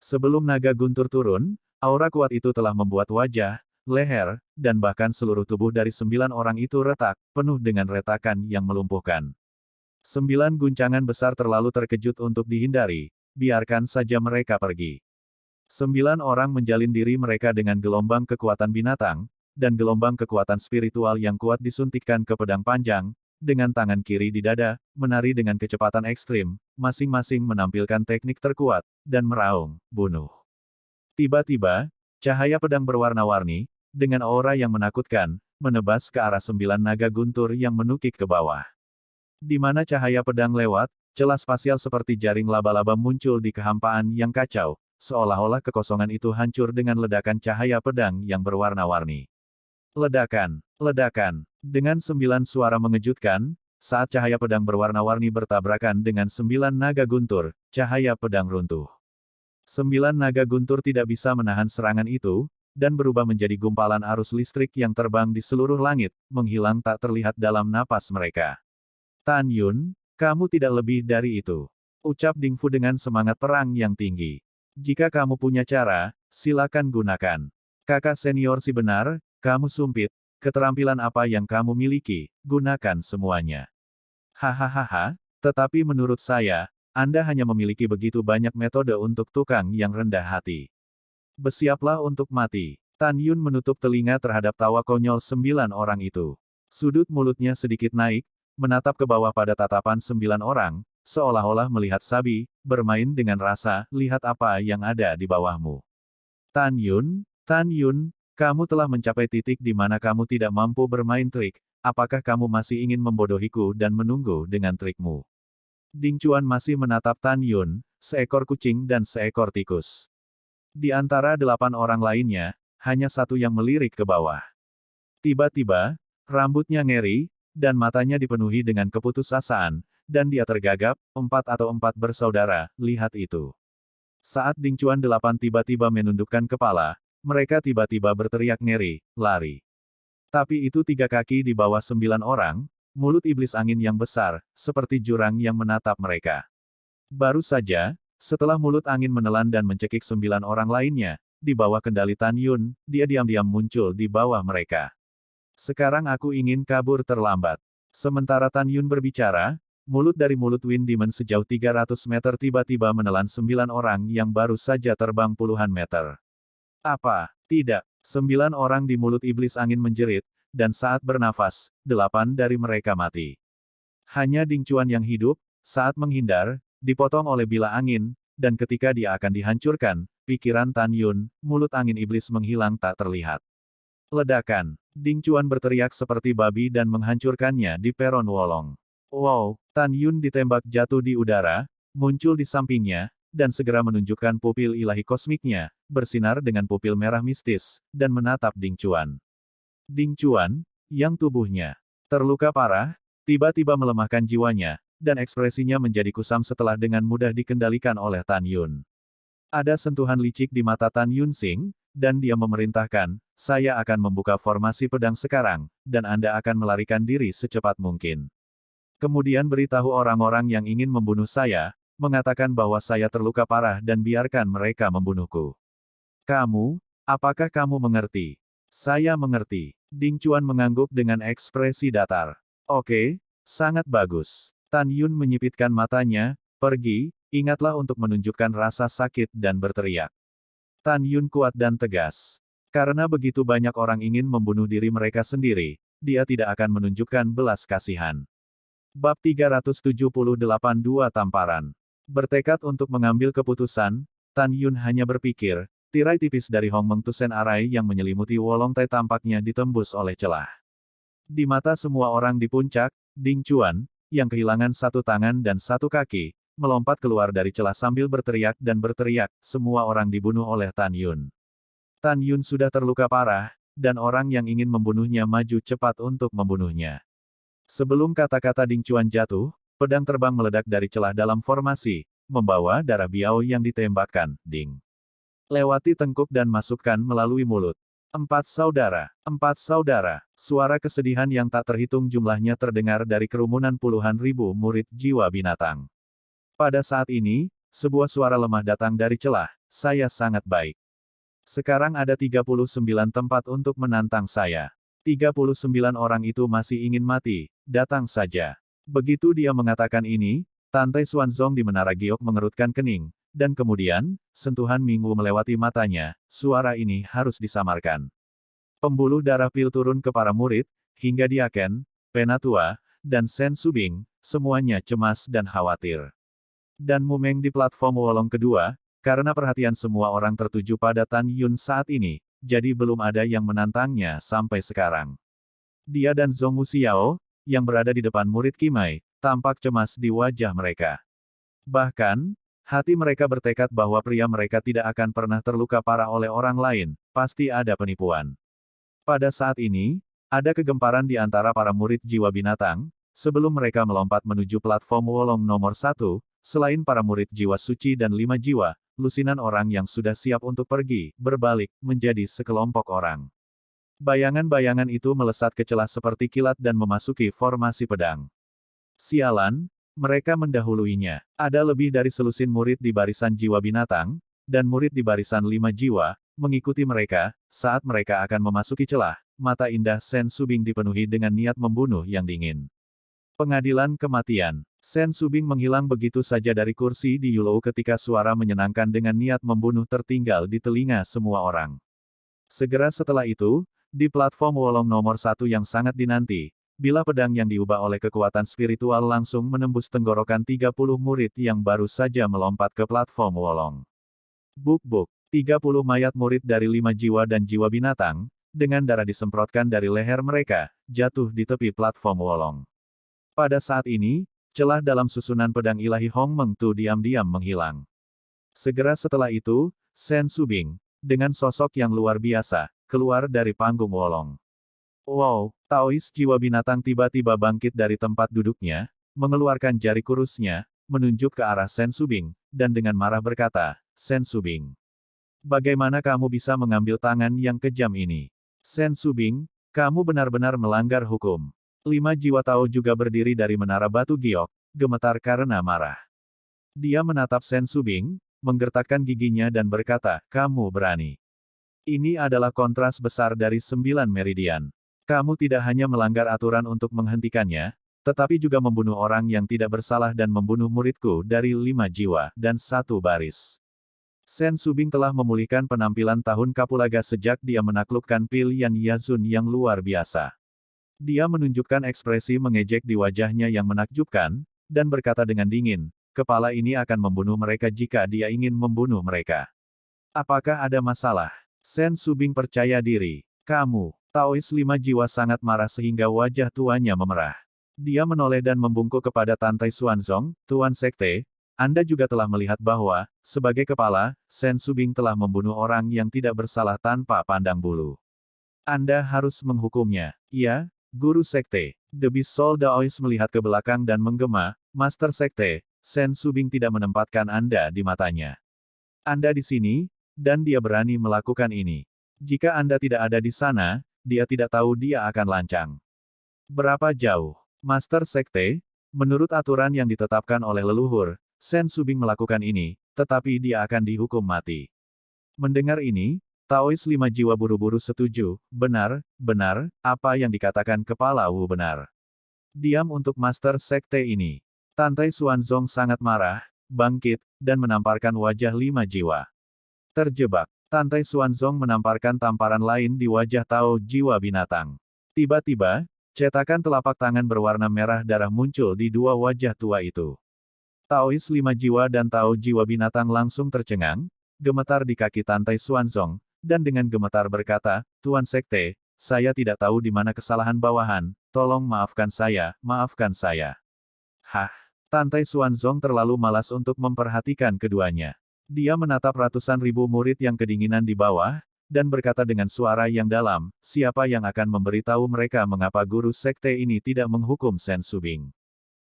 Sebelum naga guntur turun, aura kuat itu telah membuat wajah, leher, dan bahkan seluruh tubuh dari 9 orang itu retak, penuh dengan retakan yang melumpuhkan. 9 guncangan besar terlalu terkejut untuk dihindari, biarkan saja mereka pergi. 9 orang menjalin diri mereka dengan gelombang kekuatan binatang, dan gelombang kekuatan spiritual yang kuat disuntikkan ke pedang panjang, dengan tangan kiri di dada, menari dengan kecepatan ekstrim, masing-masing menampilkan teknik terkuat, dan meraung, bunuh. Tiba-tiba, cahaya pedang berwarna-warni, dengan aura yang menakutkan, menebas ke arah 9 naga guntur yang menukik ke bawah. Di mana cahaya pedang lewat, celah spasial seperti jaring laba-laba muncul di kehampaan yang kacau, seolah-olah kekosongan itu hancur dengan ledakan cahaya pedang yang berwarna-warni. Ledakan, ledakan, dengan 9 suara mengejutkan, saat cahaya pedang berwarna-warni bertabrakan dengan 9 naga guntur, cahaya pedang runtuh. 9 naga guntur tidak bisa menahan serangan itu, dan berubah menjadi gumpalan arus listrik yang terbang di seluruh langit, menghilang tak terlihat dalam napas mereka. Tan Yun, kamu tidak lebih dari itu. Ucap Ding Fu dengan semangat perang yang tinggi. Jika kamu punya cara, silakan gunakan. Kakak senior si benar, kamu sumpit, keterampilan apa yang kamu miliki, gunakan semuanya. Hahaha, tetapi menurut saya, Anda hanya memiliki begitu banyak metode untuk tukang yang rendah hati. Bersiaplah untuk mati. Tan Yun menutup telinga terhadap tawa konyol 9 orang itu. Sudut mulutnya sedikit naik, menatap ke bawah pada tatapan 9 orang, seolah-olah melihat sapi, bermain dengan rasa, lihat apa yang ada di bawahmu. Tan Yun, kamu telah mencapai titik di mana kamu tidak mampu bermain trik, apakah kamu masih ingin membodohiku dan menunggu dengan trikmu? Ding Chuan masih menatap Tan Yun, seekor kucing dan seekor tikus. Di antara 8 orang lainnya, hanya satu yang melirik ke bawah. Tiba-tiba, rambutnya ngeri, dan matanya dipenuhi dengan keputusasaan, dan dia tergagap, 4 bersaudara, lihat itu. Saat Ding Chuan 8 tiba-tiba menundukkan kepala, mereka tiba-tiba berteriak ngeri, lari. Tapi itu 3 kaki di bawah 9 orang, mulut iblis angin yang besar, seperti jurang yang menatap mereka. Baru saja, setelah mulut angin menelan dan mencekik 9 orang lainnya, di bawah kendali Tan Yun, dia diam-diam muncul di bawah mereka. Sekarang aku ingin kabur terlambat. Sementara Tan Yun berbicara, mulut dari mulut Wind Demon sejauh 300 meter tiba-tiba menelan 9 orang yang baru saja terbang puluhan meter. Apa? Tidak. 9 orang di mulut iblis angin menjerit, dan saat bernafas, 8 dari mereka mati. Hanya Ding Chuan yang hidup, saat menghindar, dipotong oleh bila angin, dan ketika dia akan dihancurkan, pikiran Tan Yun, mulut angin iblis menghilang tak terlihat. Ledakan. Ding Chuan berteriak seperti babi dan menghancurkannya di peron Wolong. Wow, Tan Yun ditembak jatuh di udara, muncul di sampingnya, dan segera menunjukkan pupil ilahi kosmiknya, bersinar dengan pupil merah mistis, dan menatap Ding Chuan. Ding Chuan, yang tubuhnya terluka parah, tiba-tiba melemahkan jiwanya, dan ekspresinya menjadi kusam setelah dengan mudah dikendalikan oleh Tan Yun. Ada sentuhan licik di mata Tan Yun Sing, dan dia memerintahkan, saya akan membuka formasi pedang sekarang, dan Anda akan melarikan diri secepat mungkin. Kemudian beritahu orang-orang yang ingin membunuh saya, mengatakan bahwa saya terluka parah dan biarkan mereka membunuhku. Kamu, apakah kamu mengerti? Saya mengerti. Ding Chuan mengangguk dengan ekspresi datar. Oke, sangat bagus. Tan Yun menyipitkan matanya, pergi, ingatlah untuk menunjukkan rasa sakit dan berteriak. Tan Yun kuat dan tegas. Karena begitu banyak orang ingin membunuh diri mereka sendiri, dia tidak akan menunjukkan belas kasihan. Bab 378 Dua Tamparan. Bertekad untuk mengambil keputusan, Tan Yun hanya berpikir, tirai tipis dari Hong Meng Tusen Arai yang menyelimuti Wolong Tai tampaknya ditembus oleh celah. Di mata semua orang di puncak, Ding Chuan, yang kehilangan satu tangan dan satu kaki, melompat keluar dari celah sambil berteriak dan berteriak, semua orang dibunuh oleh Tan Yun. Tan Yun sudah terluka parah, dan orang yang ingin membunuhnya maju cepat untuk membunuhnya. Sebelum kata-kata Ding Chuan jatuh, pedang terbang meledak dari celah dalam formasi, membawa darah Biao yang ditembakkan, Ding. Lewati tengkuk dan masukkan melalui mulut. Empat saudara, suara kesedihan yang tak terhitung jumlahnya terdengar dari kerumunan puluhan ribu murid jiwa binatang. Pada saat ini, sebuah suara lemah datang dari celah, saya sangat baik. Sekarang ada 39 tempat untuk menantang saya. 39 orang itu masih ingin mati, datang saja. Begitu dia mengatakan ini, Tante Xuanzong di Menara Giok mengerutkan kening, dan kemudian, sentuhan Minggu melewati matanya, suara ini harus disamarkan. Pembuluh darah pil turun ke para murid, hingga Diaken, Penatua, dan Sen Subing, semuanya cemas dan khawatir. Dan Mumeng di platform Wolong kedua, karena perhatian semua orang tertuju pada Tan Yun saat ini, jadi belum ada yang menantangnya sampai sekarang. Dia dan Zhong Wuxiao, yang berada di depan murid Qimai, tampak cemas di wajah mereka. Bahkan, hati mereka bertekad bahwa pria mereka tidak akan pernah terluka parah oleh orang lain, pasti ada penipuan. Pada saat ini, ada kegemparan di antara para murid jiwa binatang, sebelum mereka melompat menuju platform Wolong nomor 1, selain para murid jiwa suci dan 5 jiwa, lusinan orang yang sudah siap untuk pergi, berbalik, menjadi sekelompok orang. Bayangan-bayangan itu melesat ke celah seperti kilat dan memasuki formasi pedang. Sialan, mereka mendahuluinya. Ada lebih dari selusin murid di barisan jiwa binatang, dan murid di barisan 5 jiwa, mengikuti mereka, saat mereka akan memasuki celah, mata indah Sen Subing dipenuhi dengan niat membunuh yang dingin. Pengadilan kematian. Sen Subing menghilang begitu saja dari kursi di Yulou ketika suara menyenangkan dengan niat membunuh tertinggal di telinga semua orang. Segera setelah itu, di platform Wolong nomor 1 yang sangat dinanti, bila pedang yang diubah oleh kekuatan spiritual langsung menembus tenggorokan 30 murid yang baru saja melompat ke platform Wolong. Buk-buk, 30 mayat murid dari 5 jiwa dan jiwa binatang, dengan darah disemprotkan dari leher mereka, jatuh di tepi platform Wolong. Pada saat ini, celah dalam susunan pedang ilahi Hong Meng Tu diam-diam menghilang. Segera setelah itu, Sen Subing, dengan sosok yang luar biasa, keluar dari panggung Wolong. Wow, Taois jiwa binatang tiba-tiba bangkit dari tempat duduknya, mengeluarkan jari kurusnya, menunjuk ke arah Sen Subing, dan dengan marah berkata, Sen Subing. Bagaimana kamu bisa mengambil tangan yang kejam ini? Sen Subing, kamu benar-benar melanggar hukum. 5 jiwa Tao juga berdiri dari menara batu giok, gemetar karena marah. Dia menatap Sen Subing, menggertakkan giginya dan berkata, kamu berani. Ini adalah kontras besar dari 9 meridian. Kamu tidak hanya melanggar aturan untuk menghentikannya, tetapi juga membunuh orang yang tidak bersalah dan membunuh muridku dari 5 jiwa dan 1 baris. Sen Subing telah memulihkan penampilan tahun Kapulaga sejak dia menaklukkan Pil Yan Yazun yang luar biasa. Dia menunjukkan ekspresi mengejek di wajahnya yang menakjubkan, dan berkata dengan dingin, kepala ini akan membunuh mereka jika dia ingin membunuh mereka. Apakah ada masalah? Sen Subing percaya diri. Kamu, Taois 5 jiwa sangat marah sehingga wajah tuannya memerah. Dia menoleh dan membungkuk kepada Tante Xuanzong, Tuan Sekte, Anda juga telah melihat bahwa, sebagai kepala, Sen Subing telah membunuh orang yang tidak bersalah tanpa pandang bulu. Anda harus menghukumnya. Ya, Guru Sekte. The Beast Soul Daois melihat ke belakang dan menggema, Master Sekte, Sen Subing tidak menempatkan Anda di matanya. Anda di sini, dan dia berani melakukan ini. Jika Anda tidak ada di sana, dia tidak tahu dia akan lancang. Berapa jauh? Master Sekte, menurut aturan yang ditetapkan oleh leluhur, Sen Subing melakukan ini, tetapi dia akan dihukum mati. Mendengar ini, Taois 5 jiwa buru-buru setuju, benar, apa yang dikatakan Kepala Wu benar. Diam untuk Master Sekte ini. Tantai Xuanzong sangat marah, bangkit, dan menamparkan wajah 5 jiwa. Terjebak. Tantai Xuanzong menamparkan tamparan lain di wajah Tao jiwa binatang. Tiba-tiba, cetakan telapak tangan berwarna merah darah muncul di dua wajah tua itu. Taois 5 jiwa dan Tao jiwa binatang langsung tercengang, gemetar di kaki Tantai Xuanzong, dan dengan gemetar berkata, "Tuan Sekte, saya tidak tahu di mana kesalahan bawahan, tolong maafkan saya, maafkan saya." Hah? Tantai Xuanzong terlalu malas untuk memperhatikan keduanya. Dia menatap ratusan ribu murid yang kedinginan di bawah, dan berkata dengan suara yang dalam, siapa yang akan memberitahu mereka mengapa guru sekte ini tidak menghukum Sen Subing?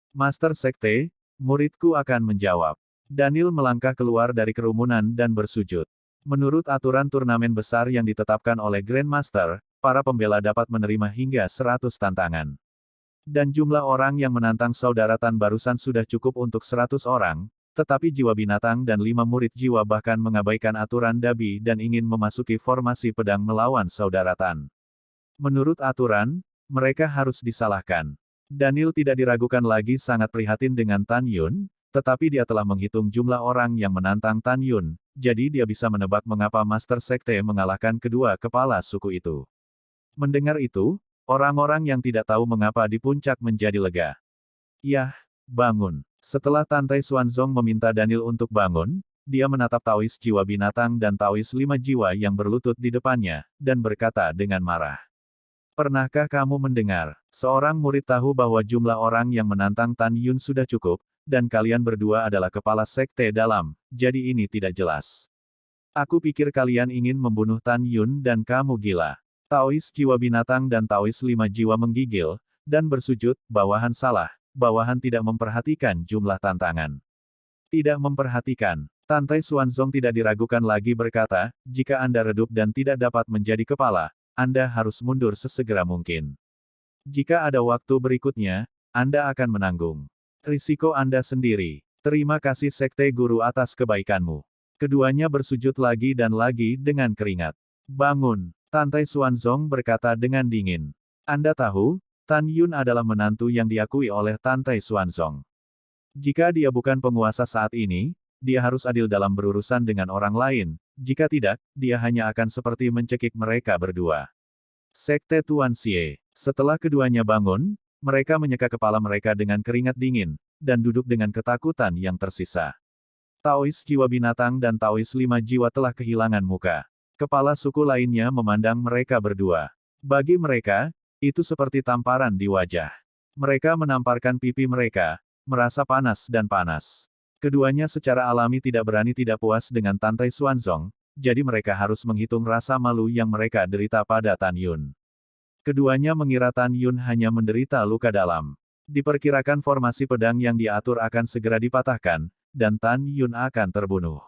Master Sekte, muridku akan menjawab. Daniel melangkah keluar dari kerumunan dan bersujud. Menurut aturan turnamen besar yang ditetapkan oleh Grandmaster, para pembela dapat menerima hingga 100 tantangan. Dan jumlah orang yang menantang saudara Tan barusan sudah cukup untuk 100 orang, tetapi jiwa binatang dan 5 murid jiwa bahkan mengabaikan aturan Dabi dan ingin memasuki formasi pedang melawan saudara Tan. Menurut aturan, mereka harus disalahkan. Daniel tidak diragukan lagi sangat prihatin dengan Tan Yun, tetapi dia telah menghitung jumlah orang yang menantang Tan Yun, jadi dia bisa menebak mengapa Master Sekte mengalahkan kedua kepala suku itu. Mendengar itu, orang-orang yang tidak tahu mengapa di puncak menjadi lega. Yah, bangun. Setelah Tantai Xuanzong meminta Daniel untuk bangun, dia menatap Taois jiwa binatang dan Taois 5 jiwa yang berlutut di depannya, dan berkata dengan marah. Pernahkah kamu mendengar, seorang murid tahu bahwa jumlah orang yang menantang Tan Yun sudah cukup, dan kalian berdua adalah kepala sekte dalam, jadi ini tidak jelas. Aku pikir kalian ingin membunuh Tan Yun dan kamu gila. Taois jiwa binatang dan Taois 5 jiwa menggigil, dan bersujud, bawahan salah, bawahan tidak memperhatikan jumlah tantangan. Tidak memperhatikan. Tantai Xuanzong tidak diragukan lagi berkata, jika Anda redup dan tidak dapat menjadi kepala, Anda harus mundur sesegera mungkin. Jika ada waktu berikutnya, Anda akan menanggung risiko Anda sendiri. Terima kasih Sekte Guru atas kebaikanmu. Keduanya bersujud lagi dan lagi dengan keringat. Bangun. Tantai Xuanzong berkata dengan dingin. Anda tahu, Tan Yun adalah menantu yang diakui oleh Tantai Xuanzong. Jika dia bukan penguasa saat ini, dia harus adil dalam berurusan dengan orang lain, jika tidak, dia hanya akan seperti mencekik mereka berdua. Sekte Tuan Xie. Setelah keduanya bangun, mereka menyeka kepala mereka dengan keringat dingin, dan duduk dengan ketakutan yang tersisa. Taois jiwa binatang dan Taois 5 jiwa telah kehilangan muka. Kepala suku lainnya memandang mereka berdua. Bagi mereka, itu seperti tamparan di wajah. Mereka menamparkan pipi mereka, merasa panas dan panas. Keduanya secara alami tidak berani tidak puas dengan Tantai Xuanzong, jadi mereka harus menghitung rasa malu yang mereka derita pada Tan Yun. Keduanya mengira Tan Yun hanya menderita luka dalam. Diperkirakan formasi pedang yang diatur akan segera dipatahkan, dan Tan Yun akan terbunuh.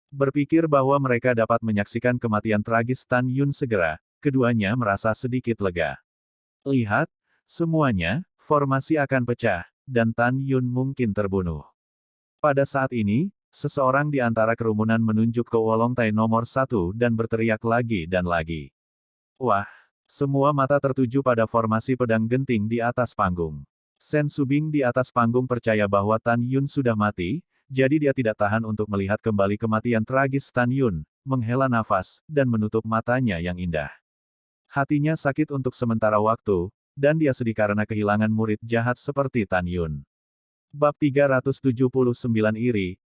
Berpikir bahwa mereka dapat menyaksikan kematian tragis Tan Yun segera, keduanya merasa sedikit lega. Lihat, semuanya, formasi akan pecah, dan Tan Yun mungkin terbunuh. Pada saat ini, seseorang di antara kerumunan menunjuk ke Wolongtai nomor 1 dan berteriak lagi dan lagi. Wah! Semua mata tertuju pada formasi pedang genting di atas panggung. Sen Subing di atas panggung percaya bahwa Tan Yun sudah mati, jadi dia tidak tahan untuk melihat kembali kematian tragis Tan Yun, menghela nafas, dan menutup matanya yang indah. Hatinya sakit untuk sementara waktu, dan dia sedih karena kehilangan murid jahat seperti Tan Yun. Bab 379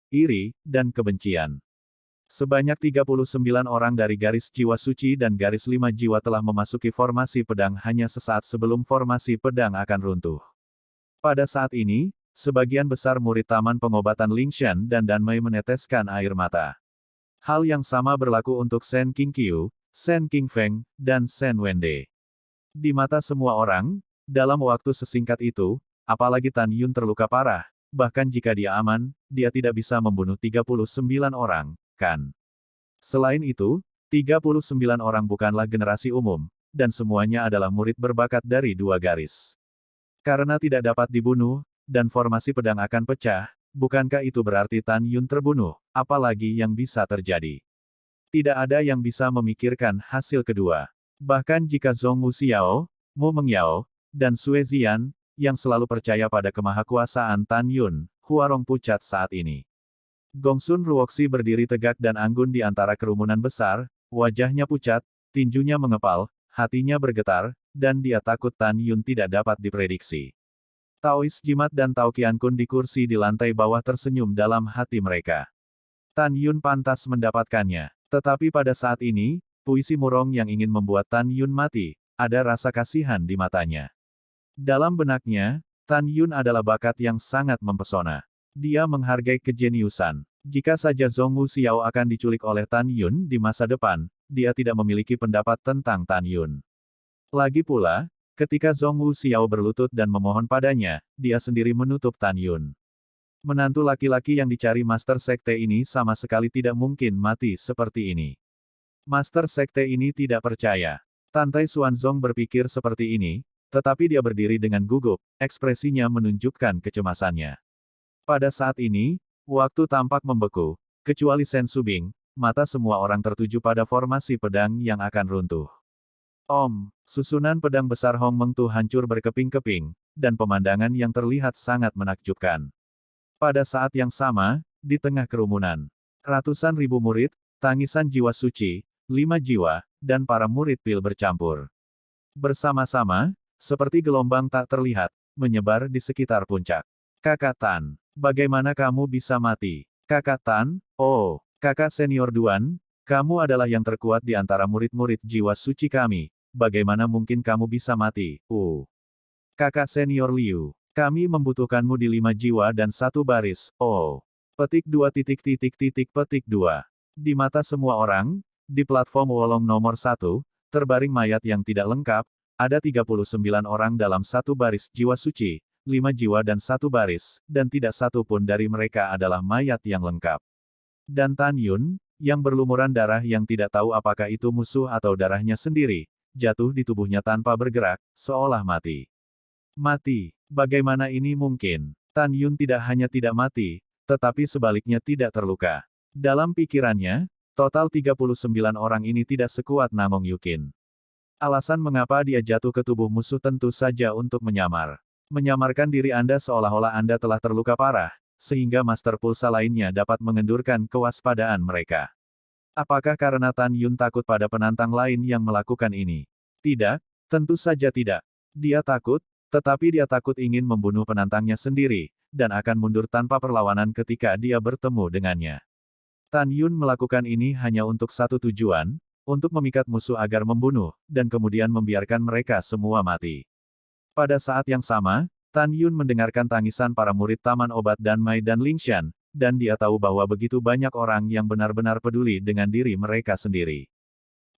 Iri, dan Kebencian. Sebanyak 39 orang dari garis jiwa suci dan garis 5 jiwa telah memasuki formasi pedang hanya sesaat sebelum formasi pedang akan runtuh. Pada saat ini, sebagian besar murid Taman Pengobatan Lingshan dan Danmei meneteskan air mata. Hal yang sama berlaku untuk Sen King Qiu, Sen King Feng, dan Sen Wende. Di mata semua orang, dalam waktu sesingkat itu, apalagi Tan Yun terluka parah, bahkan jika dia aman, dia tidak bisa membunuh 39 orang, kan? Selain itu, 39 orang bukanlah generasi umum, dan semuanya adalah murid berbakat dari dua garis. Karena tidak dapat dibunuh, dan formasi pedang akan pecah, bukankah itu berarti Tan Yun terbunuh, apalagi yang bisa terjadi? Tidak ada yang bisa memikirkan hasil kedua. Bahkan jika Zhong Wuxiao, Mu Mengyao, dan Sue Ziyan, yang selalu percaya pada kemahakuasaan Tan Yun, Huarong pucat saat ini. Gongsun Ruoxi berdiri tegak dan anggun di antara kerumunan besar, wajahnya pucat, tinjunya mengepal, hatinya bergetar, dan dia takut Tan Yun tidak dapat diprediksi. Taois Jimat dan Tao Qiankun di kursi di lantai bawah tersenyum dalam hati mereka. Tan Yun pantas mendapatkannya. Tetapi pada saat ini, puisi murong yang ingin membuat Tan Yun mati, ada rasa kasihan di matanya. Dalam benaknya, Tan Yun adalah bakat yang sangat mempesona. Dia menghargai kejeniusan. Jika saja Zhong Wu Xiao akan diculik oleh Tan Yun di masa depan, dia tidak memiliki pendapat tentang Tan Yun. Lagi pula, ketika Zhong Wu Xiao berlutut dan memohon padanya, dia sendiri menutup Tan Yun. Menantu laki-laki yang dicari Master Sekte ini sama sekali tidak mungkin mati seperti ini. Master Sekte ini tidak percaya. Tantai Xuanzong berpikir seperti ini, tetapi dia berdiri dengan gugup, ekspresinya menunjukkan kecemasannya. Pada saat ini, waktu tampak membeku, kecuali Sen Subing, mata semua orang tertuju pada formasi pedang yang akan runtuh. Susunan pedang besar Hong Mengtu hancur berkeping-keping, dan pemandangan yang terlihat sangat menakjubkan. Pada saat yang sama, di tengah kerumunan, ratusan ribu murid, tangisan jiwa suci, 5 jiwa, dan para murid pil bercampur. Bersama-sama, seperti gelombang tak terlihat, menyebar di sekitar puncak. Kakak Tan, bagaimana kamu bisa mati? Kakak Tan, oh, kakak senior Duan, kamu adalah yang terkuat di antara murid-murid jiwa suci kami, bagaimana mungkin kamu bisa mati? Kakak senior Liu, kami membutuhkanmu di 5 jiwa dan 1 baris, Petik 2 titik titik titik petik 2. Di mata semua orang, di platform Wolong nomor 1, terbaring mayat yang tidak lengkap, ada 39 orang dalam 1 baris jiwa suci, 5 jiwa dan 1 baris, dan tidak satu pun dari mereka adalah mayat yang lengkap. Dan Tan Yun, yang berlumuran darah yang tidak tahu apakah itu musuh atau darahnya sendiri, jatuh di tubuhnya tanpa bergerak, seolah mati. Mati, bagaimana ini mungkin? Tan Yun tidak hanya tidak mati, tetapi sebaliknya tidak terluka. Dalam pikirannya, total 39 orang ini tidak sekuat Namong Yukin. Alasan mengapa dia jatuh ke tubuh musuh tentu saja untuk menyamar. Menyamarkan diri Anda seolah-olah Anda telah terluka parah, sehingga Master Pulsa lainnya dapat mengendurkan kewaspadaan mereka. Apakah karena Tan Yun takut pada penantang lain yang melakukan ini? Tidak, tentu saja tidak. Dia takut, tetapi dia takut ingin membunuh penantangnya sendiri, dan akan mundur tanpa perlawanan ketika dia bertemu dengannya. Tan Yun melakukan ini hanya untuk satu tujuan, untuk memikat musuh agar membunuh, dan kemudian membiarkan mereka semua mati. Pada saat yang sama, Tan Yun mendengarkan tangisan para murid Taman Obat Danmai dan Lingshan, dan dia tahu bahwa begitu banyak orang yang benar-benar peduli dengan diri mereka sendiri.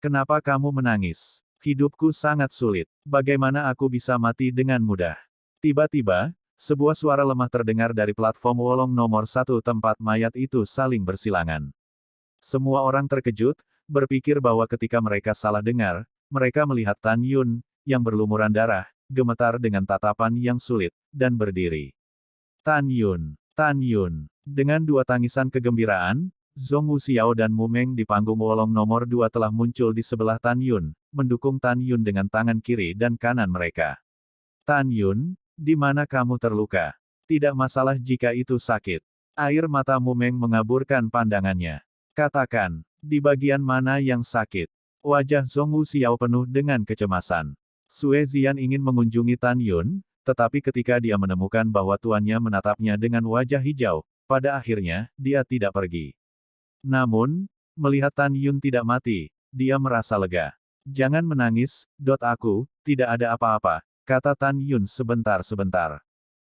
Kenapa kamu menangis? Hidupku sangat sulit. Bagaimana aku bisa mati dengan mudah? Tiba-tiba, sebuah suara lemah terdengar dari platform Wolong nomor 1 tempat mayat itu saling bersilangan. Semua orang terkejut, berpikir bahwa ketika mereka salah dengar, mereka melihat Tan Yun, yang berlumuran darah, gemetar dengan tatapan yang sulit, dan berdiri. Tan Yun, Tan Yun. Dengan 2 tangisan kegembiraan, Zhong Wu Xiao dan Mu Meng di panggung Wolong nomor 2 telah muncul di sebelah Tan Yun, mendukung Tan Yun dengan tangan kiri dan kanan mereka. Tan Yun, di mana kamu terluka? Tidak masalah jika itu sakit. Air mata Mu Meng mengaburkan pandangannya. Katakan, di bagian mana yang sakit? Wajah Zhong Wu Xiao penuh dengan kecemasan. Sue Zian ingin mengunjungi Tan Yun, tetapi ketika dia menemukan bahwa tuannya menatapnya dengan wajah hijau, pada akhirnya, dia tidak pergi. Namun, melihat Tan Yun tidak mati, dia merasa lega. Jangan menangis, aku, tidak ada apa-apa, kata Tan Yun sebentar-sebentar.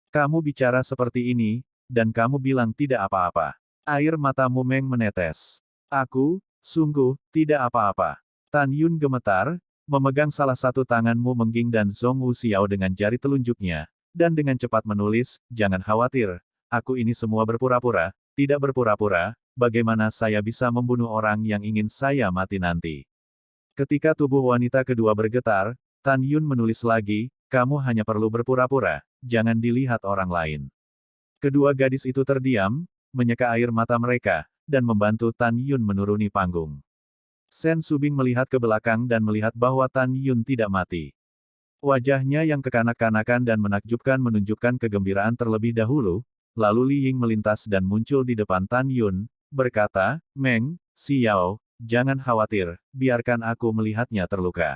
Kamu bicara seperti ini, dan kamu bilang tidak apa-apa. Air mata Mu Meng menetes. Aku, sungguh, tidak apa-apa. Tan Yun gemetar, memegang salah satu tangan Mu Mengging dan Zhong Wu Xiao dengan jari telunjuknya, dan dengan cepat menulis, jangan khawatir, aku ini semua berpura-pura, tidak berpura-pura, bagaimana saya bisa membunuh orang yang ingin saya mati nanti. Ketika tubuh wanita kedua bergetar, Tan Yun menulis lagi, kamu hanya perlu berpura-pura, jangan dilihat orang lain. Kedua gadis itu terdiam, menyeka air mata mereka, dan membantu Tan Yun menuruni panggung. Sen Subing melihat ke belakang dan melihat bahwa Tan Yun tidak mati. Wajahnya yang kekanak-kanakan dan menakjubkan menunjukkan kegembiraan terlebih dahulu, lalu Li Ying melintas dan muncul di depan Tan Yun, berkata, Meng, Xiao, jangan khawatir, biarkan aku melihatnya terluka.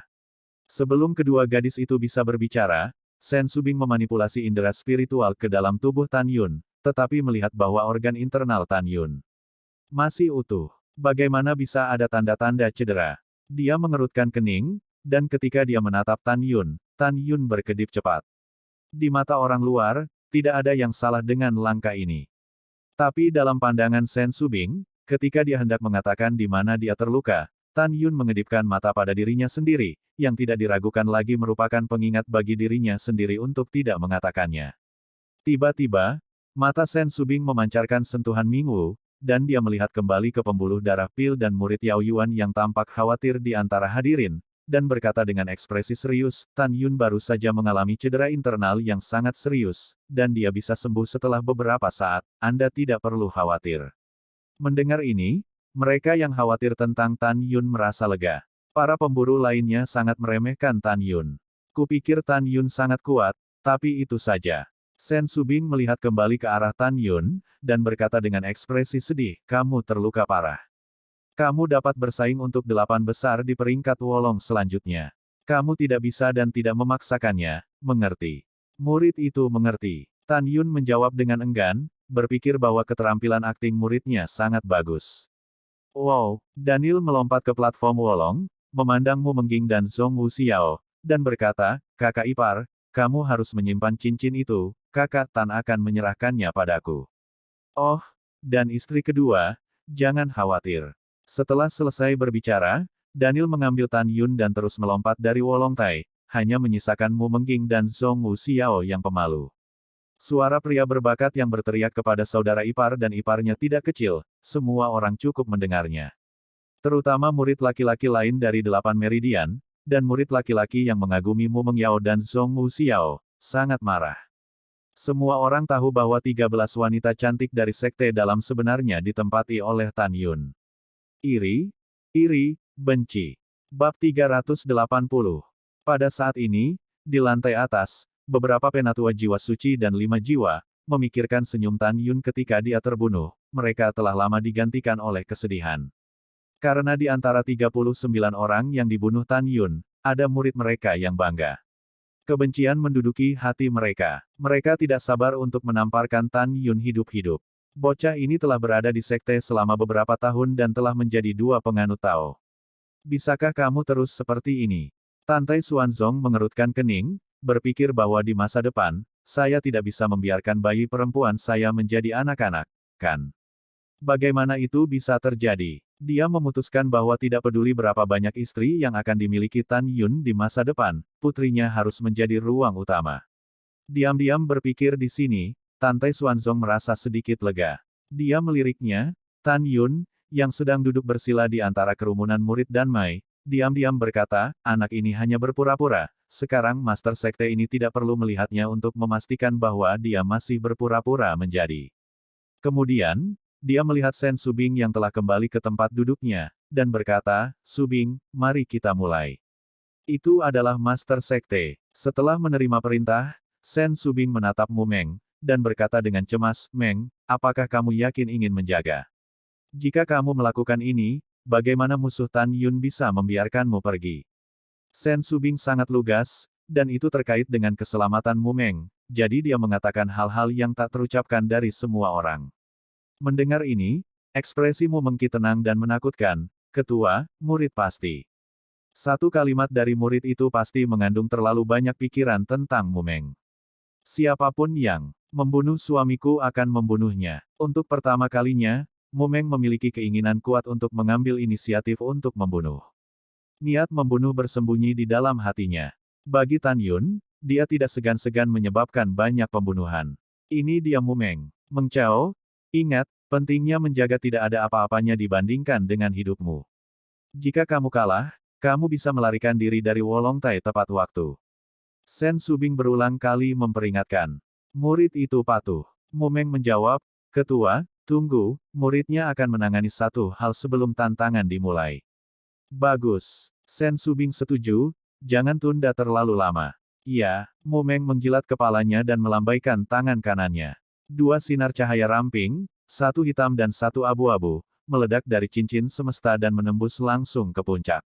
Sebelum kedua gadis itu bisa berbicara, Shen Subing memanipulasi indera spiritual ke dalam tubuh Tan Yun, tetapi melihat bahwa organ internal Tan Yun masih utuh. Bagaimana bisa ada tanda-tanda cedera? Dia mengerutkan kening, dan ketika dia menatap Tan Yun berkedip cepat. Di mata orang luar, tidak ada yang salah dengan langkah ini. Tapi dalam pandangan Shen Subing, ketika dia hendak mengatakan di mana dia terluka, Tan Yun mengedipkan mata pada dirinya sendiri, yang tidak diragukan lagi merupakan pengingat bagi dirinya sendiri untuk tidak mengatakannya. Tiba-tiba, mata Shen Subing memancarkan sentuhan Mingwu, dan dia melihat kembali ke pembuluh darah Pil dan murid Yao Yuan yang tampak khawatir di antara hadirin, dan berkata dengan ekspresi serius, Tan Yun baru saja mengalami cedera internal yang sangat serius, dan dia bisa sembuh setelah beberapa saat, Anda tidak perlu khawatir. Mendengar ini, mereka yang khawatir tentang Tan Yun merasa lega. Para pemburu lainnya sangat meremehkan Tan Yun. Kupikir Tan Yun sangat kuat, tapi itu saja. Shen Subing melihat kembali ke arah Tan Yun, dan berkata dengan ekspresi sedih, kamu terluka parah. Kamu dapat bersaing untuk 8 besar di peringkat Wolong selanjutnya. Kamu tidak bisa dan tidak memaksakannya, mengerti. Murid itu mengerti. Tan Yun menjawab dengan enggan, berpikir bahwa keterampilan akting muridnya sangat bagus. Wow, Daniel melompat ke platform Wolong, memandang Mu Mengging dan Zhong Wuxiao, dan berkata, kakak ipar, kamu harus menyimpan cincin itu, kakak Tan akan menyerahkannya padaku. Oh, dan istri kedua, jangan khawatir. Setelah selesai berbicara, Daniel mengambil Tan Yun dan terus melompat dari Wolong Tai, hanya menyisakan Mu Mengging dan Zhong Wuxiao yang pemalu. Suara pria berbakat yang berteriak kepada saudara ipar dan iparnya tidak kecil, semua orang cukup mendengarnya. Terutama murid laki-laki lain dari 8 Meridian, dan murid laki-laki yang mengagumi Mu Mengyao dan Zhong Wuxiao, sangat marah. Semua orang tahu bahwa 13 wanita cantik dari sekte dalam sebenarnya ditempati oleh Tan Yun. Iri, benci. Bab 380. Pada saat ini, di lantai atas, beberapa penatua jiwa suci dan 5 jiwa, memikirkan senyum Tan Yun ketika dia terbunuh, mereka telah lama digantikan oleh kesedihan. Karena di antara 39 orang yang dibunuh Tan Yun, ada murid mereka yang bangga. Kebencian menduduki hati mereka. Mereka tidak sabar untuk menamparkan Tan Yun hidup-hidup. Bocah ini telah berada di sekte selama beberapa tahun dan telah menjadi 2 penganut Tao. Bisakah kamu terus seperti ini? Tantai Xuanzong mengerutkan kening, berpikir bahwa di masa depan, saya tidak bisa membiarkan bayi perempuan saya menjadi anak-anak, kan? Bagaimana itu bisa terjadi? Dia memutuskan bahwa tidak peduli berapa banyak istri yang akan dimiliki Tan Yun di masa depan, putrinya harus menjadi ruang utama. Diam-diam berpikir di sini, Tantai Xuanzong merasa sedikit lega. Dia meliriknya, Tan Yun, yang sedang duduk bersila di antara kerumunan murid dan Mai, diam-diam berkata, anak ini hanya berpura-pura, sekarang Master Sekte ini tidak perlu melihatnya untuk memastikan bahwa dia masih berpura-pura menjadi. Kemudian, dia melihat Shen Subing yang telah kembali ke tempat duduknya, dan berkata, Subing, mari kita mulai. Itu adalah Master Sekte. Setelah menerima perintah, Shen Subing menatap Mu Meng, dan berkata dengan cemas, Meng, apakah kamu yakin ingin menjaga? Jika kamu melakukan ini, bagaimana musuh Tan Yun bisa membiarkanmu pergi? Shen Subing sangat lugas, dan itu terkait dengan keselamatan Mu Meng, jadi dia mengatakan hal-hal yang tak terucapkan dari semua orang. Mendengar ini, ekspresi Mu Mengki tenang dan menakutkan, ketua, murid pasti. Satu kalimat dari murid itu pasti mengandung terlalu banyak pikiran tentang Mu Meng. Siapapun yang membunuh suamiku akan membunuhnya. Untuk pertama kalinya, Mu Meng memiliki keinginan kuat untuk mengambil inisiatif untuk membunuh. Niat membunuh bersembunyi di dalam hatinya. Bagi Tan Yun, dia tidak segan-segan menyebabkan banyak pembunuhan. Ini dia Mu Meng. Meng Chao, ingat, pentingnya menjaga tidak ada apa-apanya dibandingkan dengan hidupmu. Jika kamu kalah, kamu bisa melarikan diri dari Wolong Tai tepat waktu. Shen Subing berulang kali memperingatkan. Murid itu patuh. Mu Meng menjawab, ketua, tunggu, muridnya akan menangani satu hal sebelum tantangan dimulai. Bagus. Shen Subing setuju, jangan tunda terlalu lama. Iya, Mu Meng menjilat kepalanya dan melambaikan tangan kanannya. Dua sinar cahaya ramping, satu hitam dan satu abu-abu, meledak dari cincin semesta dan menembus langsung ke puncak.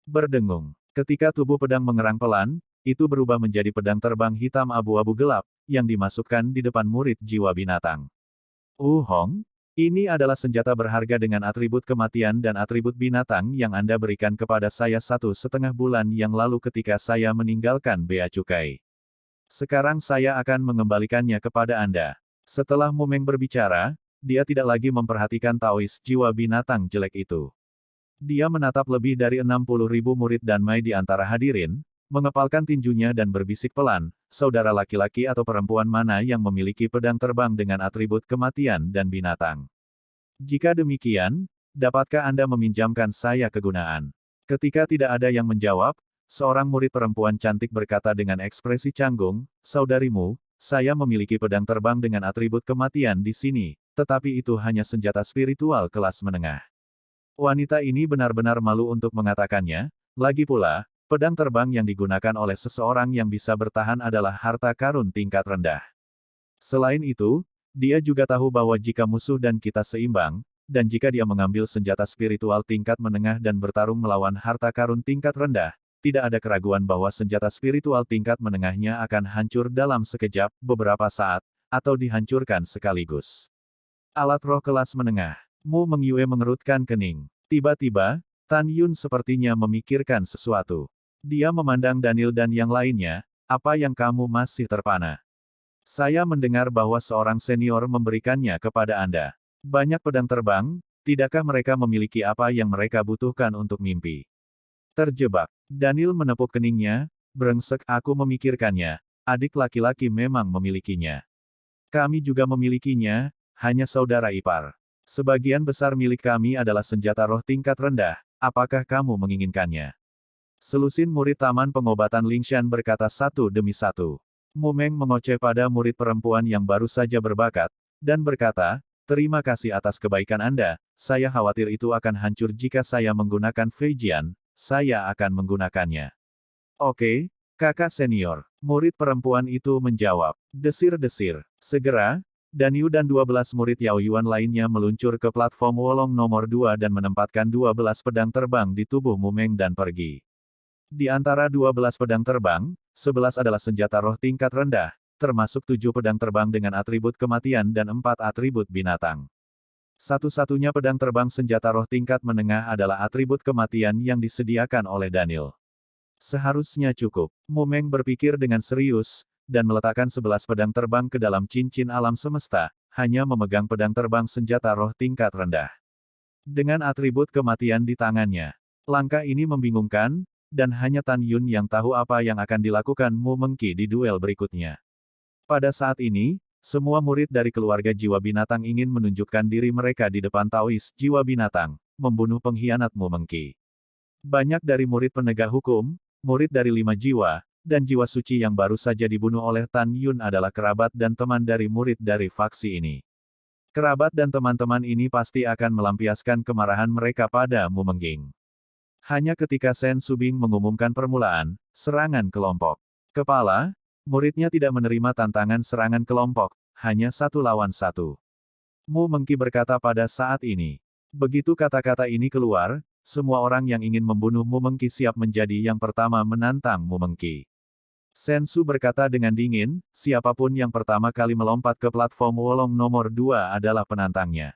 Berdengung. Ketika tubuh pedang mengerang pelan, itu berubah menjadi pedang terbang hitam abu-abu gelap, yang dimasukkan di depan murid jiwa binatang. Hong, ini adalah senjata berharga dengan atribut kematian dan atribut binatang yang Anda berikan kepada saya 1,5 bulan yang lalu ketika saya meninggalkan Bea Cukai. Sekarang saya akan mengembalikannya kepada Anda. Setelah Mu Meng berbicara, dia tidak lagi memperhatikan Taois jiwa binatang jelek itu. Dia menatap lebih dari 60.000 murid Danmai di antara hadirin, mengepalkan tinjunya dan berbisik pelan, saudara laki-laki atau perempuan mana yang memiliki pedang terbang dengan atribut kematian dan binatang. Jika demikian, dapatkah Anda meminjamkan saya kegunaan? Ketika tidak ada yang menjawab, seorang murid perempuan cantik berkata dengan ekspresi canggung, saudarimu, saya memiliki pedang terbang dengan atribut kematian di sini, tetapi itu hanya senjata spiritual kelas menengah. Wanita ini benar-benar malu untuk mengatakannya, lagi pula, pedang terbang yang digunakan oleh seseorang yang bisa bertahan adalah harta karun tingkat rendah. Selain itu, dia juga tahu bahwa jika musuh dan kita seimbang, dan jika dia mengambil senjata spiritual tingkat menengah dan bertarung melawan harta karun tingkat rendah, tidak ada keraguan bahwa senjata spiritual tingkat menengahnya akan hancur dalam sekejap, beberapa saat, atau dihancurkan sekaligus. Alat roh kelas menengah. Mu Mengyue mengerutkan kening. Tiba-tiba, Tan Yun sepertinya memikirkan sesuatu. Dia memandang Daniel dan yang lainnya, apa yang kamu masih terpana? Saya mendengar bahwa seorang senior memberikannya kepada Anda. Banyak pedang terbang, tidakkah mereka memiliki apa yang mereka butuhkan untuk mimpi? Terjebak. Daniel menepuk keningnya, brengsek aku memikirkannya, adik laki-laki memang memilikinya. Kami juga memilikinya, hanya saudara ipar. Sebagian besar milik kami adalah senjata roh tingkat rendah, apakah kamu menginginkannya? Selusin murid Taman Pengobatan Lingshan berkata satu demi satu. Mu Meng mengoceh pada murid perempuan yang baru saja berbakat, dan berkata, terima kasih atas kebaikan Anda, saya khawatir itu akan hancur jika saya menggunakan Feijian, saya akan menggunakannya. Oke, kakak senior. Murid perempuan itu menjawab. Desir-desir. Segera, Danyu dan 12 murid Yao Yuan lainnya meluncur ke platform Wolong nomor 2 dan menempatkan 12 pedang terbang di tubuh Mu Meng dan pergi. Di antara 12 pedang terbang, 11 adalah senjata roh tingkat rendah, termasuk 7 pedang terbang dengan atribut kematian dan 4 atribut binatang. Satu-satunya pedang terbang senjata roh tingkat menengah adalah atribut kematian yang disediakan oleh Daniel. Seharusnya cukup. Mu Meng berpikir dengan serius, dan meletakkan 11 pedang terbang ke dalam cincin alam semesta, hanya memegang pedang terbang senjata roh tingkat rendah. Dengan atribut kematian di tangannya. Langkah ini membingungkan, dan hanya Tan Yun yang tahu apa yang akan dilakukan Mu Mengki di duel berikutnya. Pada saat ini, semua murid dari keluarga jiwa binatang ingin menunjukkan diri mereka di depan Taois jiwa binatang, membunuh pengkhianat Mu Mengki. Banyak dari murid penegak hukum, murid dari 5 jiwa, dan jiwa suci yang baru saja dibunuh oleh Tan Yun adalah kerabat dan teman dari murid dari faksi ini. Kerabat dan teman-teman ini pasti akan melampiaskan kemarahan mereka pada Mu Mengging. Hanya ketika Sen Subing mengumumkan permulaan, serangan kelompok. Kepala, muridnya tidak menerima tantangan serangan kelompok, hanya 1 lawan 1. Mu Mengki berkata pada saat ini. Begitu kata-kata ini keluar, semua orang yang ingin membunuh Mu Mengki siap menjadi yang pertama menantang Mu Mengki. Sen Su berkata dengan dingin, siapapun yang pertama kali melompat ke platform Wolong nomor 2 adalah penantangnya.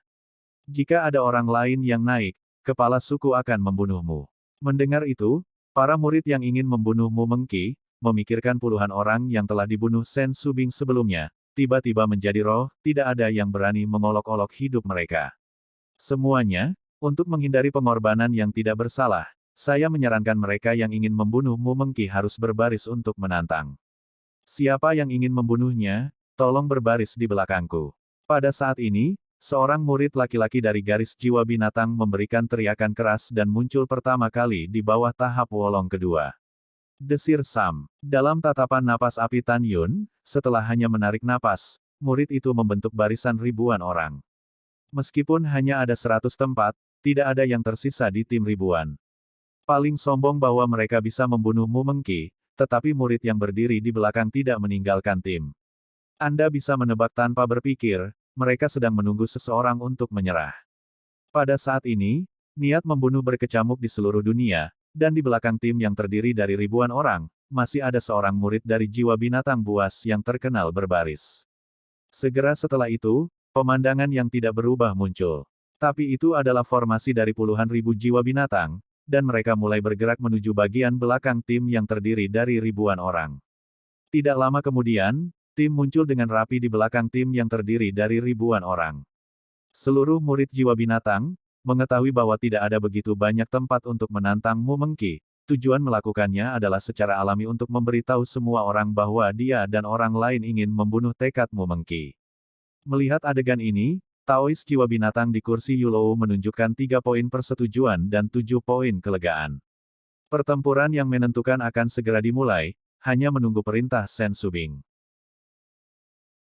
Jika ada orang lain yang naik, kepala suku akan membunuhmu. Mendengar itu, para murid yang ingin membunuh Mu Mengki, memikirkan puluhan orang yang telah dibunuh Sen Subing sebelumnya, tiba-tiba menjadi roh, tidak ada yang berani mengolok-olok hidup mereka. Semuanya, untuk menghindari pengorbanan yang tidak bersalah, saya menyarankan mereka yang ingin membunuh Mu Mengki harus berbaris untuk menantang. Siapa yang ingin membunuhnya, tolong berbaris di belakangku. Pada saat ini, seorang murid laki-laki dari garis jiwa binatang memberikan teriakan keras dan muncul pertama kali di bawah tahap Wolong kedua. Desir Sam. Dalam tatapan napas api Tan Yun, setelah hanya menarik napas, murid itu membentuk barisan ribuan orang. Meskipun hanya ada 100 tempat, tidak ada yang tersisa di tim ribuan. Paling sombong bahwa mereka bisa membunuh Mu Mengki, tetapi murid yang berdiri di belakang tidak meninggalkan tim. Anda bisa menebak tanpa berpikir, mereka sedang menunggu seseorang untuk menyerah. Pada saat ini, niat membunuh berkecamuk di seluruh dunia, dan di belakang tim yang terdiri dari ribuan orang, masih ada seorang murid dari jiwa binatang buas yang terkenal berbaris. Segera setelah itu, pemandangan yang tidak berubah muncul. Tapi itu adalah formasi dari puluhan ribu jiwa binatang, dan mereka mulai bergerak menuju bagian belakang tim yang terdiri dari ribuan orang. Tidak lama kemudian, tim muncul dengan rapi di belakang tim yang terdiri dari ribuan orang. Seluruh murid jiwa binatang, mengetahui bahwa tidak ada begitu banyak tempat untuk menantang Mu Mengqi. Tujuan melakukannya adalah secara alami untuk memberitahu semua orang bahwa dia dan orang lain ingin membunuh tekad Mu Mengqi. Melihat adegan ini, Taois jiwa binatang di kursi Yulou menunjukkan 3 poin persetujuan dan 7 poin kelegaan. Pertempuran yang menentukan akan segera dimulai, hanya menunggu perintah Sen Subing.